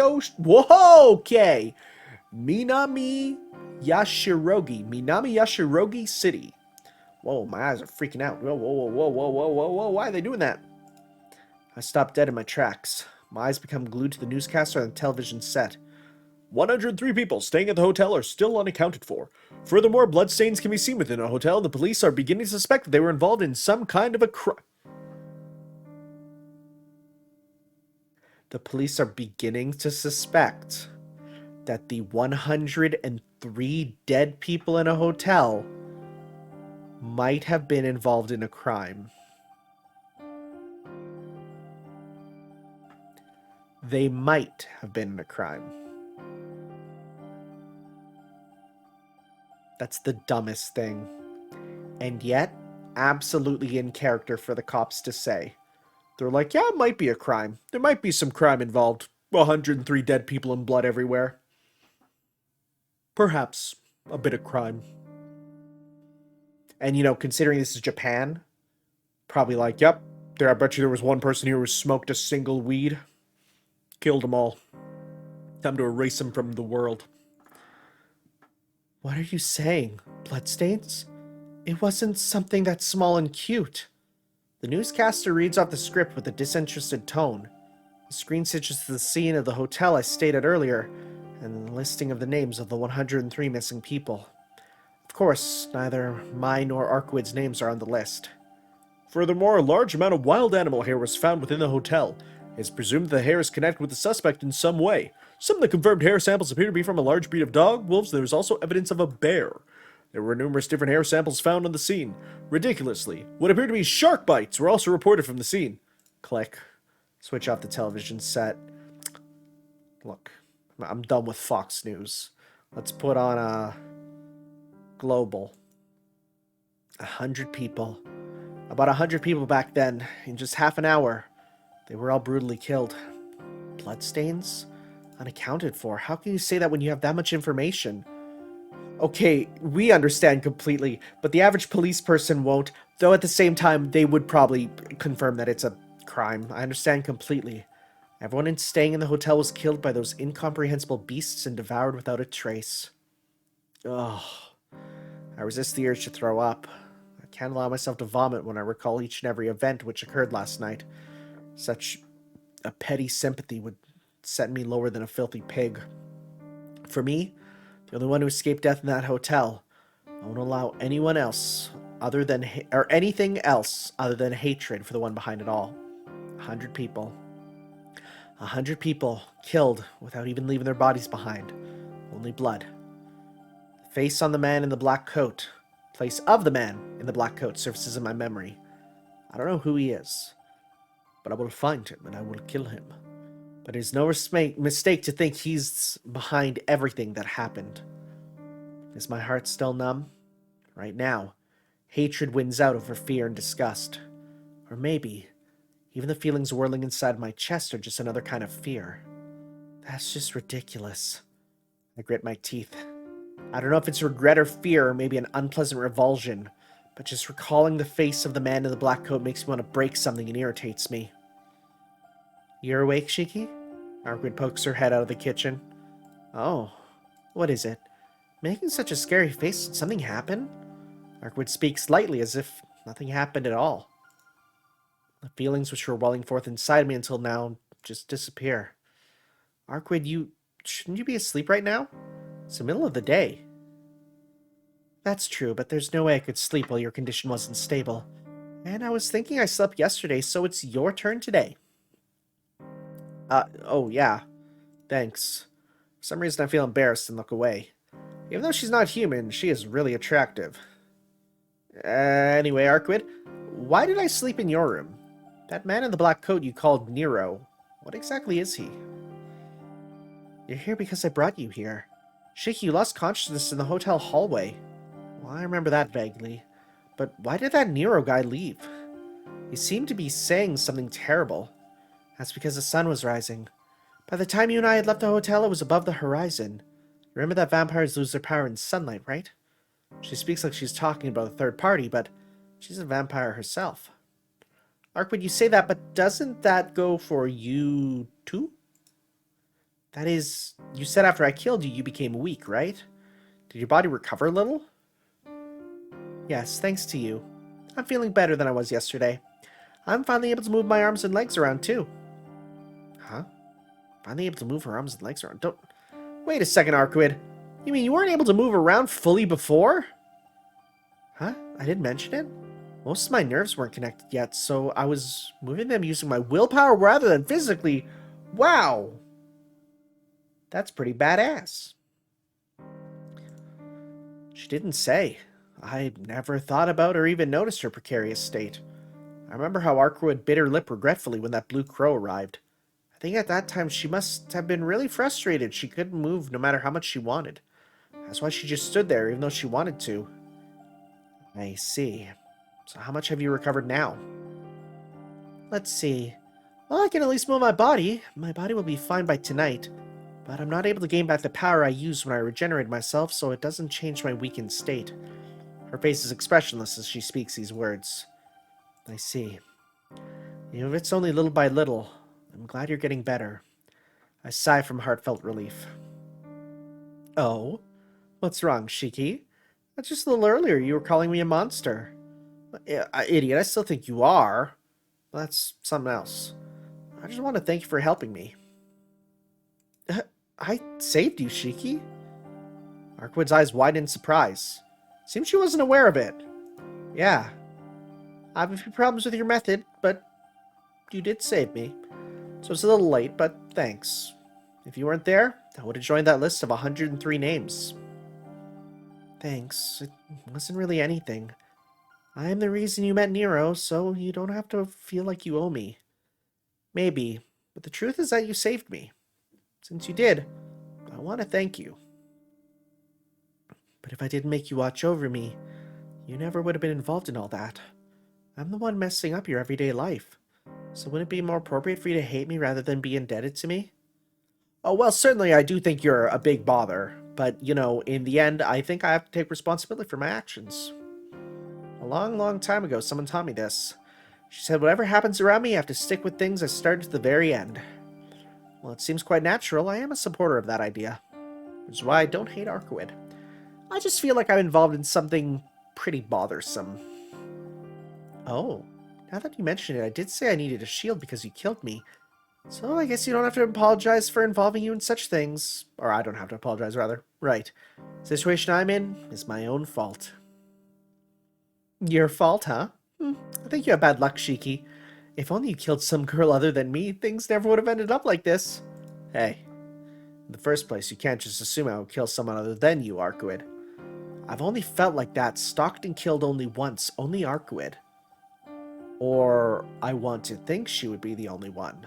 Yashirogi City. Whoa, my eyes are freaking out. Whoa, why are they doing that? I stop dead in my tracks. My eyes become glued to the newscaster on the television set. 103 people staying at the hotel are still unaccounted for. Furthermore, bloodstains can be seen within a hotel, and the police are beginning to suspect that they were involved in some kind of a crime. The police are beginning to suspect that the 103 dead people in a hotel might have been involved in a crime. They might have been in a crime. That's the dumbest thing. And yet, absolutely in character for the cops to say. They're like, yeah, it might be a crime. There might be some crime involved. 103 dead people and blood everywhere. Perhaps a bit of crime. And, you know, considering this is Japan, probably like, yep, I bet you there was one person here who smoked a single weed. Killed them all. Time to erase them from the world. What are you saying? Bloodstains? It wasn't something that small and cute. The newscaster reads off the script with a disinterested tone. The screen switches to the scene of the hotel I stated earlier, and the listing of the names of the 103 missing people. Of course, neither mine nor Arquid's names are on the list. Furthermore, a large amount of wild animal hair was found within the hotel. It is presumed the hair is connected with the suspect in some way. Some of the confirmed hair samples appear to be from a large breed of dog, wolves, and there is also evidence of a bear. There were numerous different hair samples found on the scene. Ridiculously, what appeared to be shark bites were also reported from the scene. Click. Switch off the television set. Look, I'm done with Fox News. Let's put on a global. 100 people. About 100 people back then. In just half an hour, they were all brutally killed. Bloodstains? Unaccounted for. How can you say that when you have that much information? Okay, we understand completely, but the average police person won't, though at the same time, they would probably confirm that it's a crime. I understand completely. Everyone staying in the hotel was killed by those incomprehensible beasts and devoured without a trace. Ugh. I resist the urge to throw up. I can't allow myself to vomit when I recall each and every event which occurred last night. Such a petty sympathy would set me lower than a filthy pig. For me, the only one who escaped death in that hotel, I won't allow anyone else other than anything else other than hatred for the one behind it all. 100 people. 100 people killed without even leaving their bodies behind. Only blood. The face on the man in the black coat, place of the man in the black coat surfaces in my memory. I don't know who he is, but I will find him and I will kill him. But it is no mistake to think he's behind everything that happened. Is my heart still numb? Right now, hatred wins out over fear and disgust. Or maybe, even the feelings whirling inside my chest are just another kind of fear. That's just ridiculous. I grit my teeth. I don't know if it's regret or fear or maybe an unpleasant revulsion, but just recalling the face of the man in the black coat makes me want to break something and irritates me. You're awake, Shiki? Arkwood pokes her head out of the kitchen. Oh, what is it? Making such a scary face, did something happen? Arkwood speaks lightly as if nothing happened at all. The feelings which were welling forth inside me until now just disappear. Arkwood, shouldn't you be asleep right now? It's the middle of the day. That's true, but there's no way I could sleep while your condition wasn't stable. And I was thinking I slept yesterday, so it's your turn today. Oh yeah. Thanks. For some reason I feel embarrassed and look away. Even though she's not human, she is really attractive. Anyway, Arkwood, why did I sleep in your room? That man in the black coat you called Nero, what exactly is he? You're here because I brought you here. Shiki, you lost consciousness in the hotel hallway. Well, I remember that vaguely. But why did that Nero guy leave? He seemed to be saying something terrible. That's because the sun was rising. By the time you and I had left the hotel, it was above the horizon. Remember that vampires lose their power in sunlight, right? She speaks like she's talking about a third party, but she's a vampire herself. Arkwood, you say that, but doesn't that go for you too? That is, you said after I killed you, you became weak, right? Did your body recover a little? Yes, thanks to you. I'm feeling better than I was yesterday. I'm finally able to move my arms and legs around too. Huh? Finally able to move her arms and legs around? Don't... Wait a second, Arkwood. You mean you weren't able to move around fully before? Huh? I didn't mention it? Most of my nerves weren't connected yet, so I was moving them using my willpower rather than physically. Wow! That's pretty badass. She didn't say. I never thought about or even noticed her precarious state. I remember how Arkwood bit her lip regretfully when that blue crow arrived. I think at that time she must have been really frustrated she couldn't move no matter how much she wanted. That's why she just stood there even though she wanted to. I see. So how much have you recovered now? Let's see. Well, I can at least move my body. My body will be fine by tonight. But I'm not able to gain back the power I used when I regenerated myself, so it doesn't change my weakened state. Her face is expressionless as she speaks these words. I see. Even if it's only little by little, I'm glad you're getting better. I sigh from heartfelt relief. Oh? What's wrong, Shiki? Just a little earlier you were calling me a monster. Idiot, I still think you are. That's something else. I just want to thank you for helping me. I saved you, Shiki? Arkwood's eyes widened in surprise. Seems she wasn't aware of it. Yeah. I have a few problems with your method, but you did save me. So it's a little late, but thanks. If you weren't there, I would have joined that list of 103 names. Thanks. It wasn't really anything. I'm the reason you met Nero, so you don't have to feel like you owe me. Maybe, but the truth is that you saved me. Since you did, I want to thank you. But if I didn't make you watch over me, you never would have been involved in all that. I'm the one messing up your everyday life. So wouldn't it be more appropriate for you to hate me rather than be indebted to me? Oh, well, certainly I do think you're a big bother. But, you know, in the end, I think I have to take responsibility for my actions. A long, long time ago, someone taught me this. She said, whatever happens around me, I have to stick with things I started to the very end. Well, it seems quite natural. I am a supporter of that idea. Which is why I don't hate Arkwood. I just feel like I'm involved in something pretty bothersome. Oh, now that you mention it, I did say I needed a shield because you killed me. So I guess you don't have to apologize for involving you in such things. Or I don't have to apologize, rather. Right. The situation I'm in is my own fault. Your fault, huh? I think you have bad luck, Shiki. If only you killed some girl other than me, things never would have ended up like this. Hey, in the first place, you can't just assume I would kill someone other than you, Arkwood. I've only felt like that, stalked and killed only once, only Arkwood. Or I want to think she would be the only one.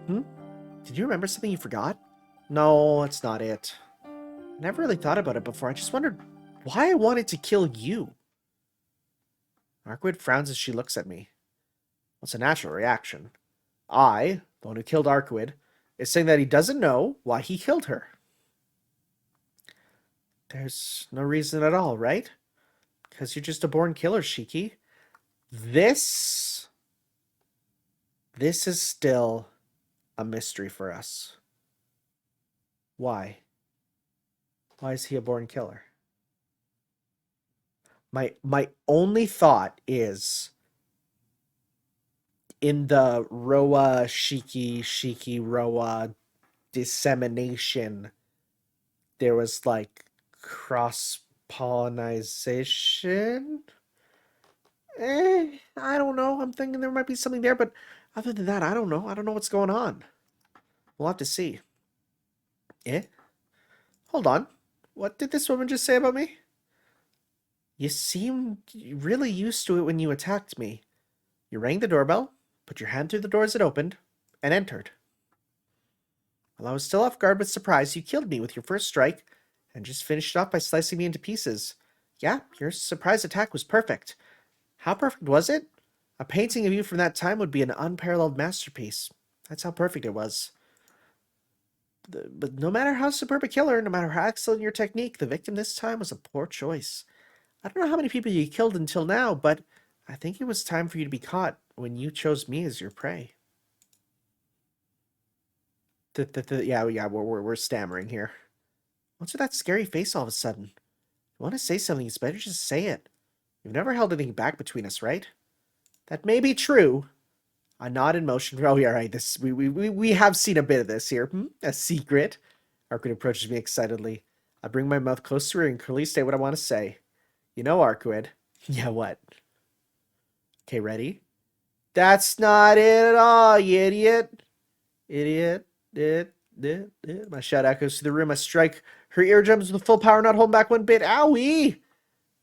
Did you remember something you forgot? No, it's not it. I never really thought about it before. I just wondered why I wanted to kill you. Arkwood frowns as she looks at me. What's a natural reaction? I, the one who killed Arkwood, is saying that he doesn't know why he killed her. There's no reason at all, right? Because you're just a born killer, Shiki. This is still a mystery for us. Why? Why is he a born killer? My only thought is in the Roa Shiki Roa dissemination, there was like cross-pollination. I don't know. I'm thinking there might be something there, but other than that, I don't know. I don't know what's going on. We'll have to see. Hold on. What did this woman just say about me? You seemed really used to it when you attacked me. You rang the doorbell, put your hand through the door as it opened, and entered. While I was still off guard with surprise, you killed me with your first strike, and just finished off by slicing me into pieces. Yeah, your surprise attack was perfect. How perfect was it? A painting of you from that time would be an unparalleled masterpiece. That's how perfect it was. But no matter how superb a killer, no matter how excellent your technique, the victim this time was a poor choice. I don't know how many people you killed until now, but I think it was time for you to be caught when you chose me as your prey. Yeah, we're stammering here. What's with that scary face all of a sudden? If you want to say something, it's better just say it. You've never held anything back between us, right? That may be true. A nod in motion. Oh, yeah, right. This we have seen a bit of this here. A secret. Arkwood approaches me excitedly. I bring my mouth close to her and clearly state what I want to say. You know, Arkwood. Yeah, what? Okay, ready? That's not it at all, you idiot. Idiot. My shout echoes through the room. I strike her eardrums with full power, not holding back one bit. Owie!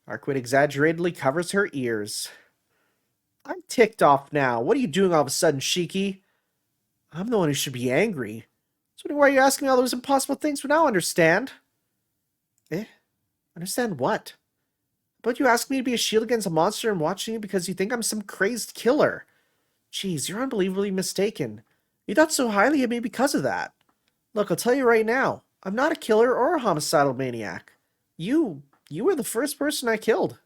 Arkwood exaggeratedly covers her ears. I'm ticked off now. What are you doing all of a sudden, Shiki? I'm the one who should be angry. So why are you asking me all those impossible things? But now understand. Understand what? But you ask me to be a shield against a monster and watching you because you think I'm some crazed killer. Jeez, you're unbelievably mistaken. You thought so highly of me because of that. Look, I'll tell you right now. I'm not a killer or a homicidal maniac. You were the first person I killed.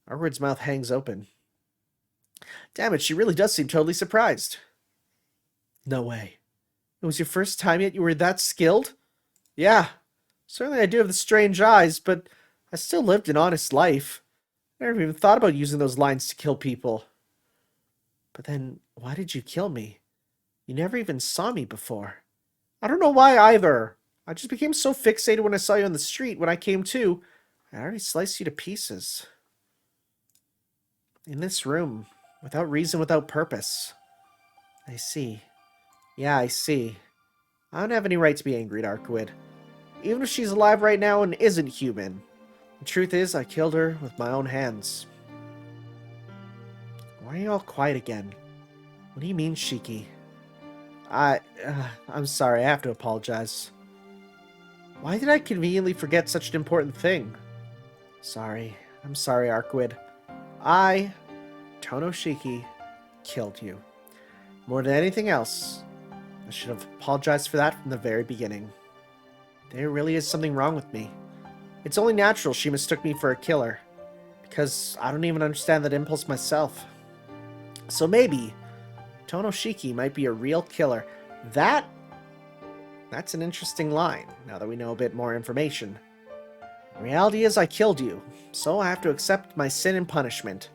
Arkwood's mouth hangs open. Damn it, she really does seem totally surprised. No way. It was your first time yet you were that skilled? Yeah. Certainly I do have the strange eyes, but I still lived an honest life. I never even thought about using those lines to kill people. But then, why did you kill me? You never even saw me before. I don't know why either. I just became so fixated when I saw you on the street. When I came to, I already sliced you to pieces. In this room, without reason, without purpose. I see. Yeah, I see. I don't have any right to be angry at Arkwood. even if she's alive right now and isn't human. The truth is, I killed her with my own hands. Why are you all quiet again? What do you mean, Shiki? I'm sorry, I have to apologize. Why did I conveniently forget such an important thing? Sorry. I'm sorry, Arkwid. I, Tono Shiki, killed you. More than anything else, I should have apologized for that from the very beginning. There really is something wrong with me. It's only natural she mistook me for a killer, because I don't even understand that impulse myself. So maybe Tono Shiki might be a real killer. That's an interesting line, now that we know a bit more information. The reality is I killed you, so I have to accept my sin and punishment.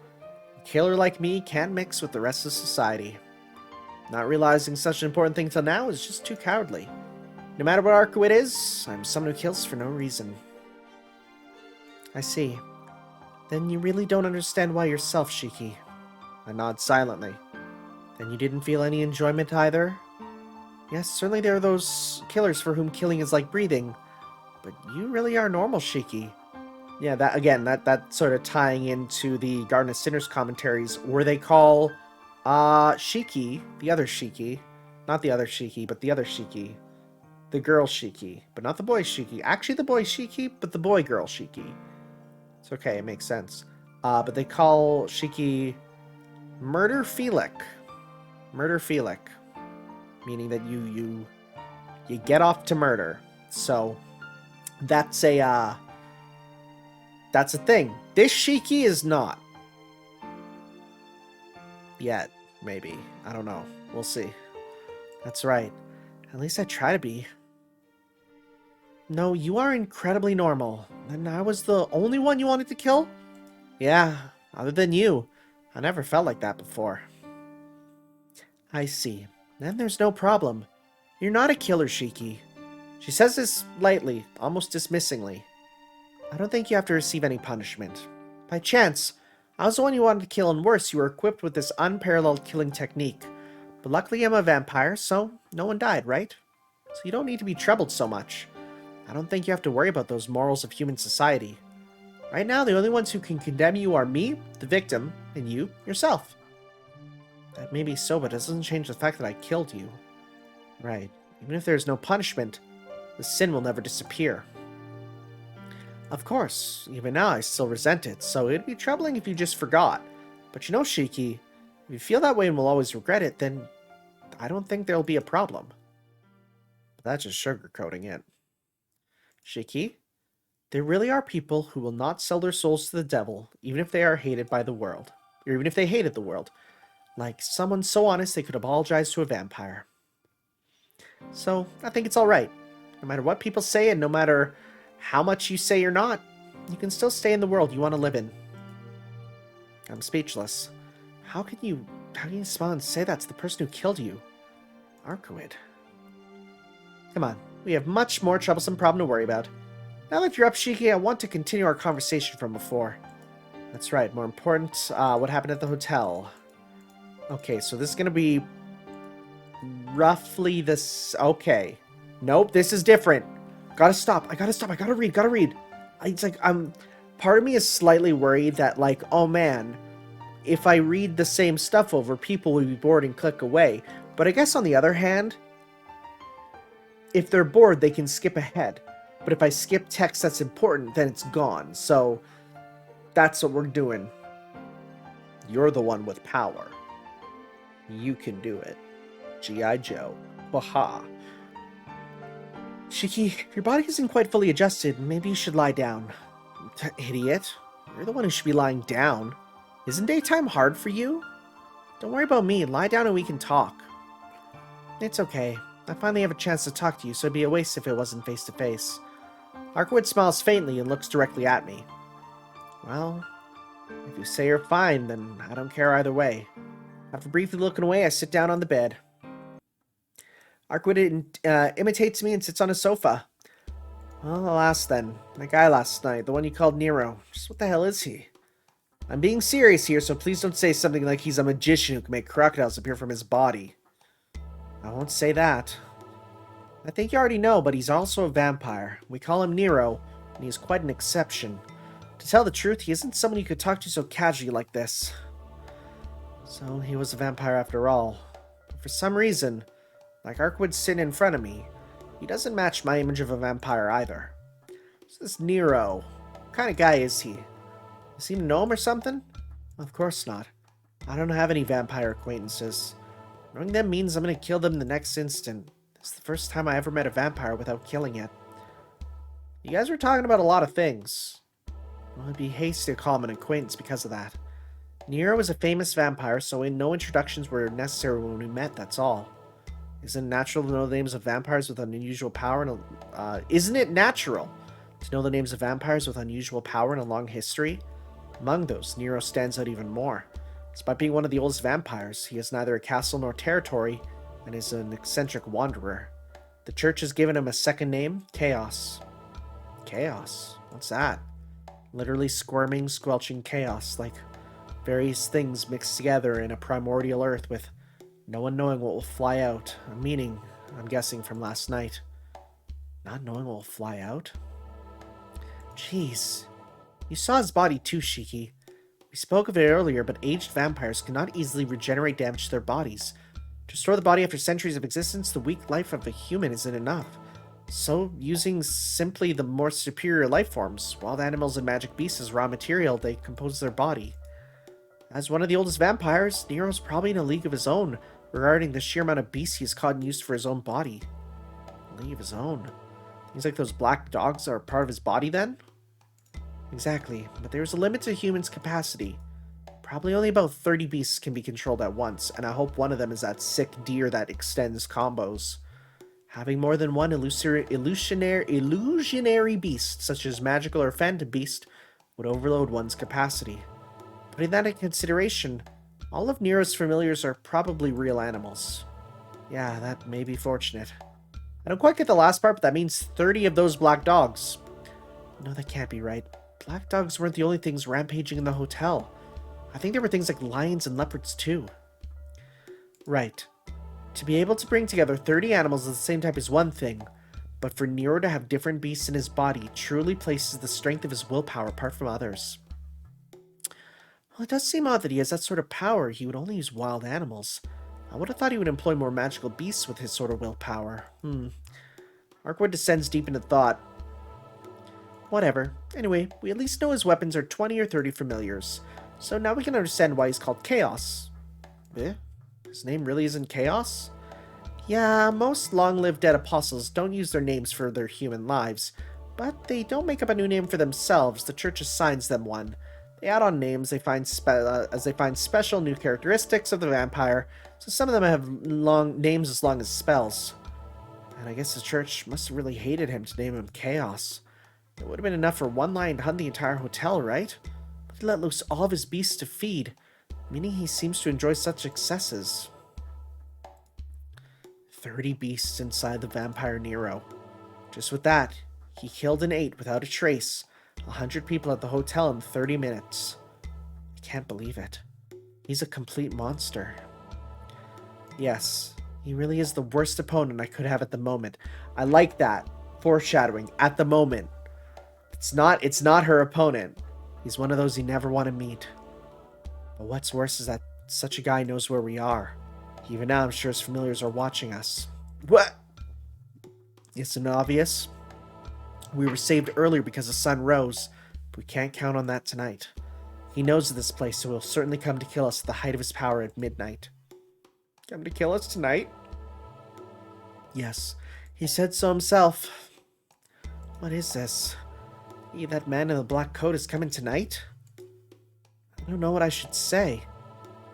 A killer like me can't mix with the rest of society. Not realizing such an important thing till now is just too cowardly. No matter what Arkwid is, I'm someone who kills for no reason. I see. Then you really don't understand why yourself, Shiki. I nod silently. Then you didn't feel any enjoyment either? Yes, certainly there are those killers for whom killing is like breathing. But you really are normal, Shiki. Yeah, that sort of tying into the Garden of Sinners commentaries, where they call Shiki, the other Shiki. Not the other Shiki, but the other Shiki. The girl Shiki, but not the boy Shiki. Actually the boy Shiki, but the boy girl Shiki. It's okay, it makes sense. But they call Shiki Murder Felix. Murder Felix. Meaning that you get off to murder. So that's a thing. This Shiki is not. Yet, maybe. I don't know. We'll see. That's right. At least I try to be. No, you are incredibly normal. And I was the only one you wanted to kill? Yeah, other than you. I never felt like that before. I see. Then there's no problem. You're not a killer, Shiki. She says this lightly, almost dismissingly. I don't think you have to receive any punishment. By chance, I was the one you wanted to kill, and worse, you were equipped with this unparalleled killing technique. But luckily I'm a vampire, so no one died, right? So you don't need to be troubled so much. I don't think you have to worry about those morals of human society. Right now, the only ones who can condemn you are me, the victim, and you, yourself. That may be so, but it doesn't change the fact that I killed you. Right. Even if there's no punishment, the sin will never disappear. Of course, even now I still resent it, so it'd be troubling if you just forgot. But you know, Shiki, if you feel that way and will always regret it, then I don't think there'll be a problem. But that's just sugarcoating it. Shiki, there really are people who will not sell their souls to the devil, even if they are hated by the world. Or even if they hated the world. Like someone so honest they could apologize to a vampire. So, I think it's alright. No matter what people say and no matter how much you say you're not, you can still stay in the world you want to live in. I'm speechless. How can you smile and say that's the person who killed you? Arkwid. Come on, we have much more troublesome problem to worry about. Now that you're up, Shiki, I want to continue our conversation from before. That's right, more important, what happened at the hotel. Okay, so this is going to be roughly this... Okay. Nope, this is different. Gotta stop. I gotta read. It's like, part of me is slightly worried that, like, oh man, if I read the same stuff over, people will be bored and click away. But I guess on the other hand, if they're bored, they can skip ahead. But if I skip text that's important, then it's gone. So, that's what we're doing. You're the one with power. You can do it. G.I. Joe. Waha. Shiki, if your body isn't quite fully adjusted, maybe you should lie down. Idiot. You're the one who should be lying down. Isn't daytime hard for you? Don't worry about me. Lie down and we can talk. It's okay. I finally have a chance to talk to you, so it'd be a waste if it wasn't face to face. Arkwid smiles faintly and looks directly at me. Well, if you say you're fine, then I don't care either way. After briefly looking away, I sit down on the bed. Arkwid imitates me and sits on a sofa. Well, alas then. That guy last night, the one you called Nero. Just what the hell is he? I'm being serious here, so please don't say something like he's a magician who can make crocodiles appear from his body. I won't say that. I think you already know, but he's also a vampire. We call him Nero, and he's quite an exception. To tell the truth, he isn't someone you could talk to so casually like this. So he was a vampire after all. But for some reason, like Arkwood sitting in front of me, he doesn't match my image of a vampire either. So this Nero, what kind of guy is he? You seem to know him or something? Of course not. I don't have any vampire acquaintances. Knowing them means I'm going to kill them the next instant. It's the first time I ever met a vampire without killing it. You guys were talking about a lot of things. Well, it'd be hasty to call him an acquaintance because of that. Nero was a famous vampire, so no introductions were necessary when we met, that's all. Isn't it natural to know the names of vampires with unusual power and isn't it natural to know the names of vampires with unusual power and a long history? Among those, Nero stands out even more. Despite being one of the oldest vampires, he has neither a castle nor territory, and is an eccentric wanderer. The church has given him a second name, Chaos. Chaos? What's that? Literally squirming, squelching chaos, like various things mixed together in a primordial earth with no one knowing what will fly out. A meaning, I'm guessing, from last night. Not knowing what will fly out? Jeez. You saw his body too, Shiki. We spoke of it earlier, but aged vampires cannot easily regenerate damage to their bodies. To restore the body after centuries of existence, the weak life of a human isn't enough. So, using simply the more superior life forms, wild animals and magic beasts as raw material, they compose their body. As one of the oldest vampires, Nero's probably in a league of his own regarding the sheer amount of beasts he has caught and used for his own body. A league of his own? Things like those black dogs are part of his body then? Exactly, but there's a limit to humans' capacity. Probably only about 30 beasts can be controlled at once, and I hope one of them is that sick deer that extends combos. Having more than one illusionary beast, such as magical or phantom beast, would overload one's capacity. Putting that in consideration, all of Nero's familiars are probably real animals. Yeah, that may be fortunate. I don't quite get the last part, but that means 30 of those black dogs. No, that can't be right. Black dogs weren't the only things rampaging in the hotel. I think there were things like lions and leopards too. Right. To be able to bring together 30 animals of the same type is one thing, but for Nero to have different beasts in his body truly places the strength of his willpower apart from others. Well, it does seem odd that he has that sort of power. He would only use wild animals. I would have thought he would employ more magical beasts with his sort of willpower. Arkwood descends deep into thought. Whatever. Anyway, we at least know his weapons are 20 or 30 familiars. So now we can understand why he's called Chaos. Eh? His name really isn't Chaos? Yeah, most long-lived dead apostles don't use their names for their human lives, but they don't make up a new name for themselves. The church assigns them one. They add on names as they find special new characteristics of the vampire, so some of them have names as long as spells. And I guess the church must have really hated him to name him Chaos. It would have been enough for one lion to hunt the entire hotel, right? But he let loose all of his beasts to feed, meaning he seems to enjoy such excesses. 30 beasts inside the vampire Nero. Just with that, he killed and ate without a trace 100 people at the hotel in 30 minutes. I can't believe it. He's a complete monster. Yes, he really is the worst opponent I could have at the moment. I like that. Foreshadowing. At the moment. It's not her opponent. He's one of those you never want to meet. But what's worse is that such a guy knows where we are. Even now, I'm sure his familiars are watching us. What? Isn't it obvious? We were saved earlier because the sun rose, but we can't count on that tonight. He knows of this place, so he'll certainly come to kill us at the height of his power at midnight. Come to kill us tonight? Yes, he said so himself. What is this? That man in the black coat is coming tonight? I don't know what I should say.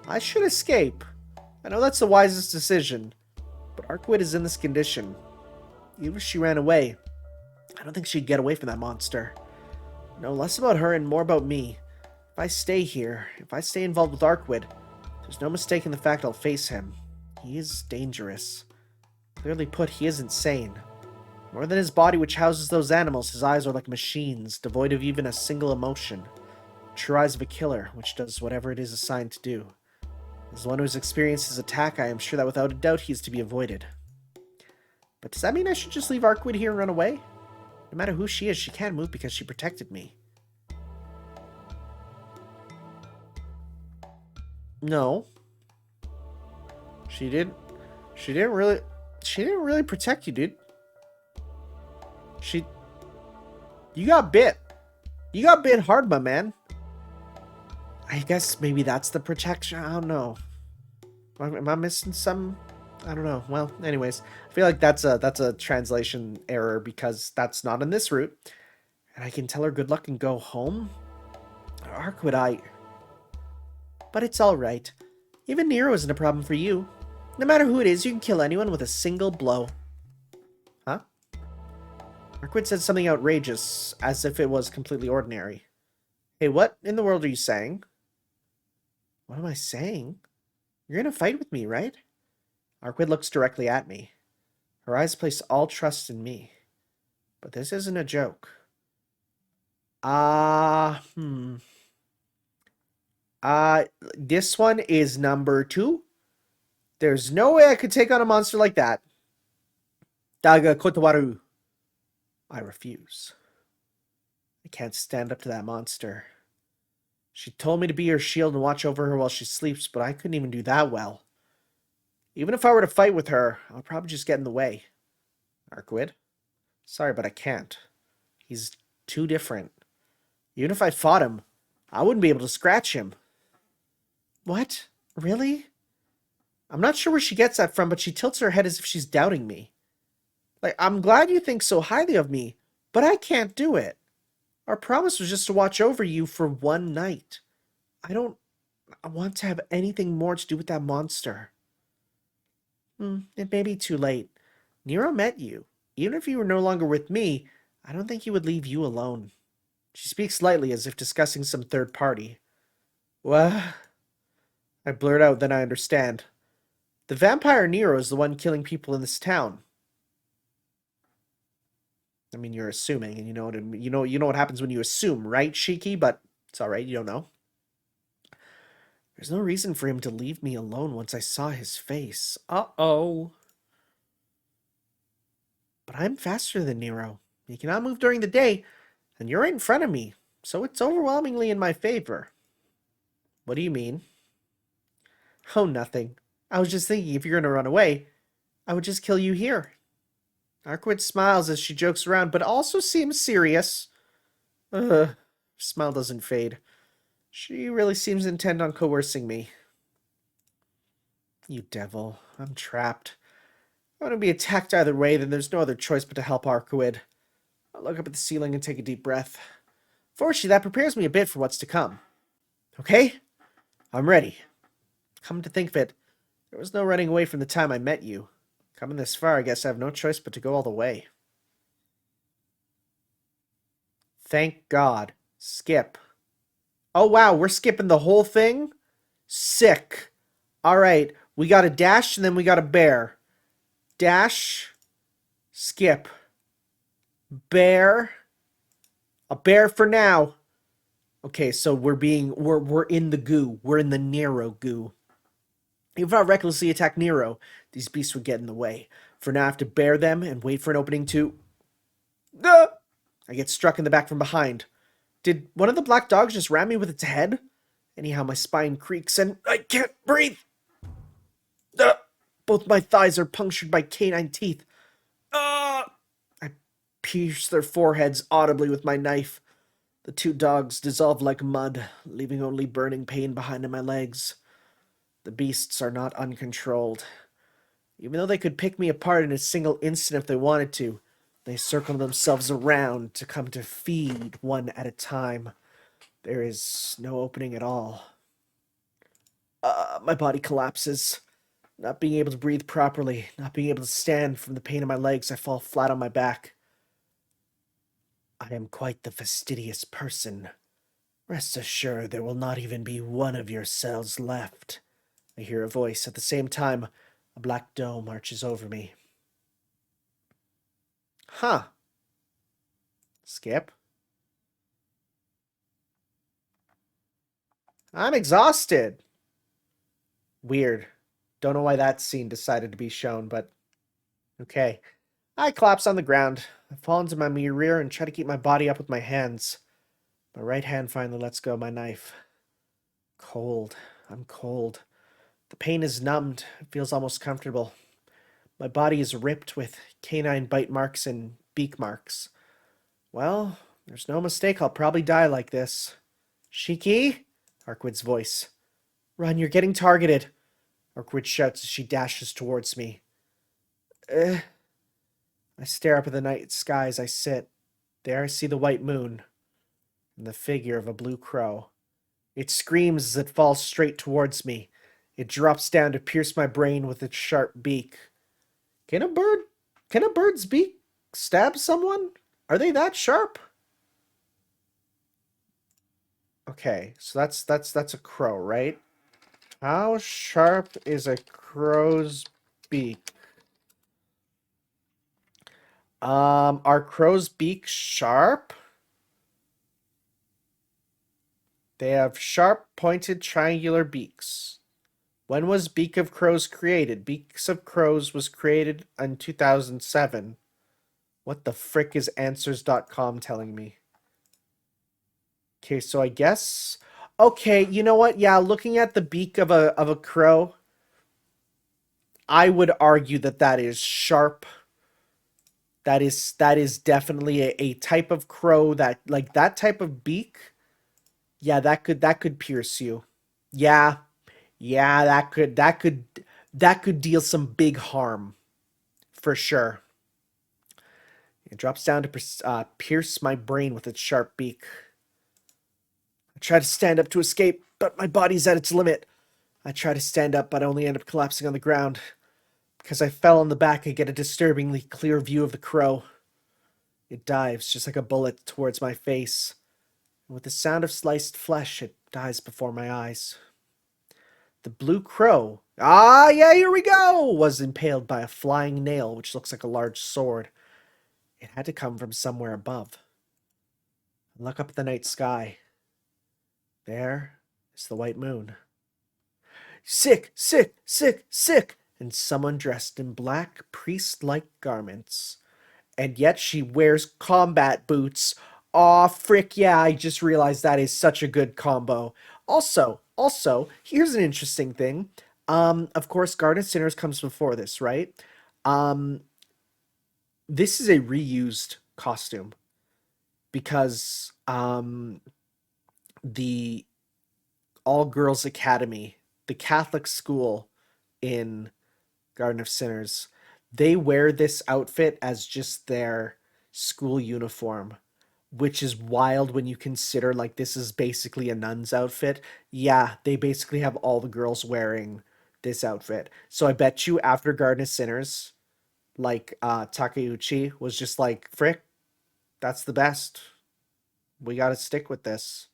I should escape. I know that's the wisest decision, but Arkwood is in this condition. Even if she ran away, I don't think she'd get away from that monster. No, less about her and more about me. If I stay here, if I stay involved with Arkwood, there's no mistaking the fact I'll face him. He is dangerous. Clearly put, he is insane. More than his body which houses those animals, his eyes are like machines, devoid of even a single emotion. True eyes of a killer, which does whatever it is assigned to do. As one who has experienced his attack, I am sure that without a doubt he is to be avoided. But does that mean I should just leave Arkwid here and run away? No matter who she is, she can't move because she protected me. No. She didn't really protect you, dude. You got bit. You got bit hard, my man. I guess maybe that's the protection. I don't know. Am I missing some? I don't know. Well, anyways, I feel like that's a translation error because that's not in this route. And I can tell her good luck and go home? Arkwood, But it's alright. Even Nero isn't a problem for you. No matter who it is, you can kill anyone with a single blow. Huh? Arkwood said something outrageous, as if it was completely ordinary. Hey, what in the world are you saying? What am I saying? You're gonna fight with me, right? Arkwood looks directly at me. Her eyes place all trust in me. But this isn't a joke. This one is number 2. There's no way I could take on a monster like that. Daga Kotawaru. I refuse. I can't stand up to that monster. She told me to be her shield and watch over her while she sleeps, but I couldn't even do that well. Even if I were to fight with her, I'll probably just get in the way. Arkwid? Sorry, but I can't. He's too different. Even if I fought him, I wouldn't be able to scratch him. What? Really? I'm not sure where she gets that from, but she tilts her head as if she's doubting me. Like, I'm glad you think so highly of me, but I can't do it. Our promise was just to watch over you for one night. I don't want to have anything more to do with that monster. It may be too late. Nero met you. Even if you were no longer with me, I don't think he would leave you alone. She speaks lightly as if discussing some third party. What? I blurt out, then I understand. The vampire Nero is the one killing people in this town. I mean, you're assuming, and you know what happens when you assume, right, Shiki? But it's all right, you don't know. There's no reason for him to leave me alone once I saw his face. Uh-oh. But I'm faster than Nero. He cannot move during the day, and you're right in front of me, so it's overwhelmingly in my favor. What do you mean? Oh, nothing. I was just thinking if you're going to run away, I would just kill you here. Arkwid smiles as she jokes around, but also seems serious. Smile doesn't fade. She really seems intent on coercing me. You devil. I'm trapped. I want to be attacked either way, then there's no other choice but to help Arkwid. I look up at the ceiling and take a deep breath. Fortunately, that prepares me a bit for what's to come. Okay? I'm ready. Come to think of it, there was no running away from the time I met you. Coming this far, I guess I have no choice but to go all the way. Thank God. Skip. Oh, wow, we're skipping the whole thing? Sick. All right, we got a dash and then we got a bear. Dash. Skip. Bear. A bear for now. Okay, so we're in the goo. We're in the Nero goo. If I recklessly attack Nero, these beasts would get in the way. For now, I have to bear them and wait for an opening to... I get struck in the back from behind. Did one of the black dogs just ram me with its head? Anyhow, my spine creaks and I can't breathe. Both my thighs are punctured by canine teeth. I pierce their foreheads audibly with my knife. The 2 dogs dissolve like mud, leaving only burning pain behind in my legs. The beasts are not uncontrolled. Even though they could pick me apart in a single instant if they wanted to, they circle themselves around to come to feed one at a time. There is no opening at all. My body collapses. Not being able to breathe properly, not being able to stand from the pain in my legs, I fall flat on my back. I am quite the fastidious person. Rest assured there will not even be one of your cells left. I hear a voice. At the same time, a black dome arches over me. Huh. Skip. I'm exhausted. Weird. Don't know why that scene decided to be shown, but okay. I collapse on the ground. I fall into my rear and try to keep my body up with my hands. My right hand finally lets go of my knife. Cold. I'm cold. The pain is numbed. It feels almost comfortable. My body is ripped with canine bite marks and beak marks. Well, there's no mistake. I'll probably die like this. Shiki? Arkwood's voice. Run, you're getting targeted. Arkwood shouts as she dashes towards me. I stare up at the night sky as I sit. There I see the white moon and the figure of a blue crow. It screams as it falls straight towards me. It drops down to pierce my brain with its sharp beak. Can a bird's beak stab someone? Are they that sharp? Okay, so that's a crow, right? How sharp is a crow's beak? Are crow's beaks sharp? They have sharp, pointed, triangular beaks. When was Beak of Crows created? Beaks of Crows was created in 2007. What the frick is Answers.com telling me? Okay, so I guess... Okay, you know what? Yeah, looking at the beak of a crow, I would argue that that is sharp. That is definitely a type of crow that, like, that type of beak. Yeah, that could pierce you. Yeah, yeah, that could deal some big harm for sure. It drops down to pierce my brain with its sharp beak. I try to stand up to escape, but my body's at its limit. I try to stand up, but I only end up collapsing on the ground. Because I fell on the back, I get a disturbingly clear view of the crow. It dives, just like a bullet, towards my face. And with the sound of sliced flesh, it dies before my eyes. The blue crow, ah, yeah, here we go, was impaled by a flying nail, which looks like a large sword. It had to come from somewhere above. I look up at the night sky. There is the white moon. Sick, sick, sick, sick, and someone dressed in black priest-like garments. And yet she wears combat boots. Aw, frick, yeah, I just realized that is such a good combo. Also, here's an interesting thing. Of course, Garden of Sinners comes before this, right? This is a reused costume because the all-girls academy, the Catholic school in Garden of Sinners, they wear this outfit as just their school uniform, which is wild when you consider, like, this is basically a nun's outfit. Yeah, they basically have all the girls wearing this outfit. So I bet you after Garden of Sinners, like, Takeuchi was just like, frick, that's the best. We gotta stick with this.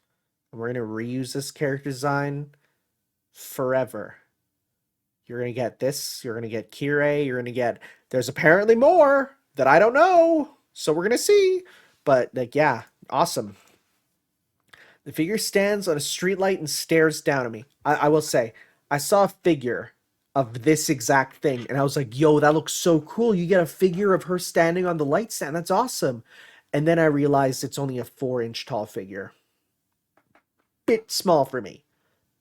And we're gonna reuse this character design forever. You're gonna get this, you're gonna get Kirei, you're gonna get... There's apparently more that I don't know, so we're gonna see. But, like, yeah, awesome. The figure stands on a streetlight and stares down at me. I will say, I saw a figure of this exact thing, and I was like, yo, that looks so cool. You get a figure of her standing on the light stand. That's awesome. And then I realized it's only a 4-inch tall figure. Bit small for me.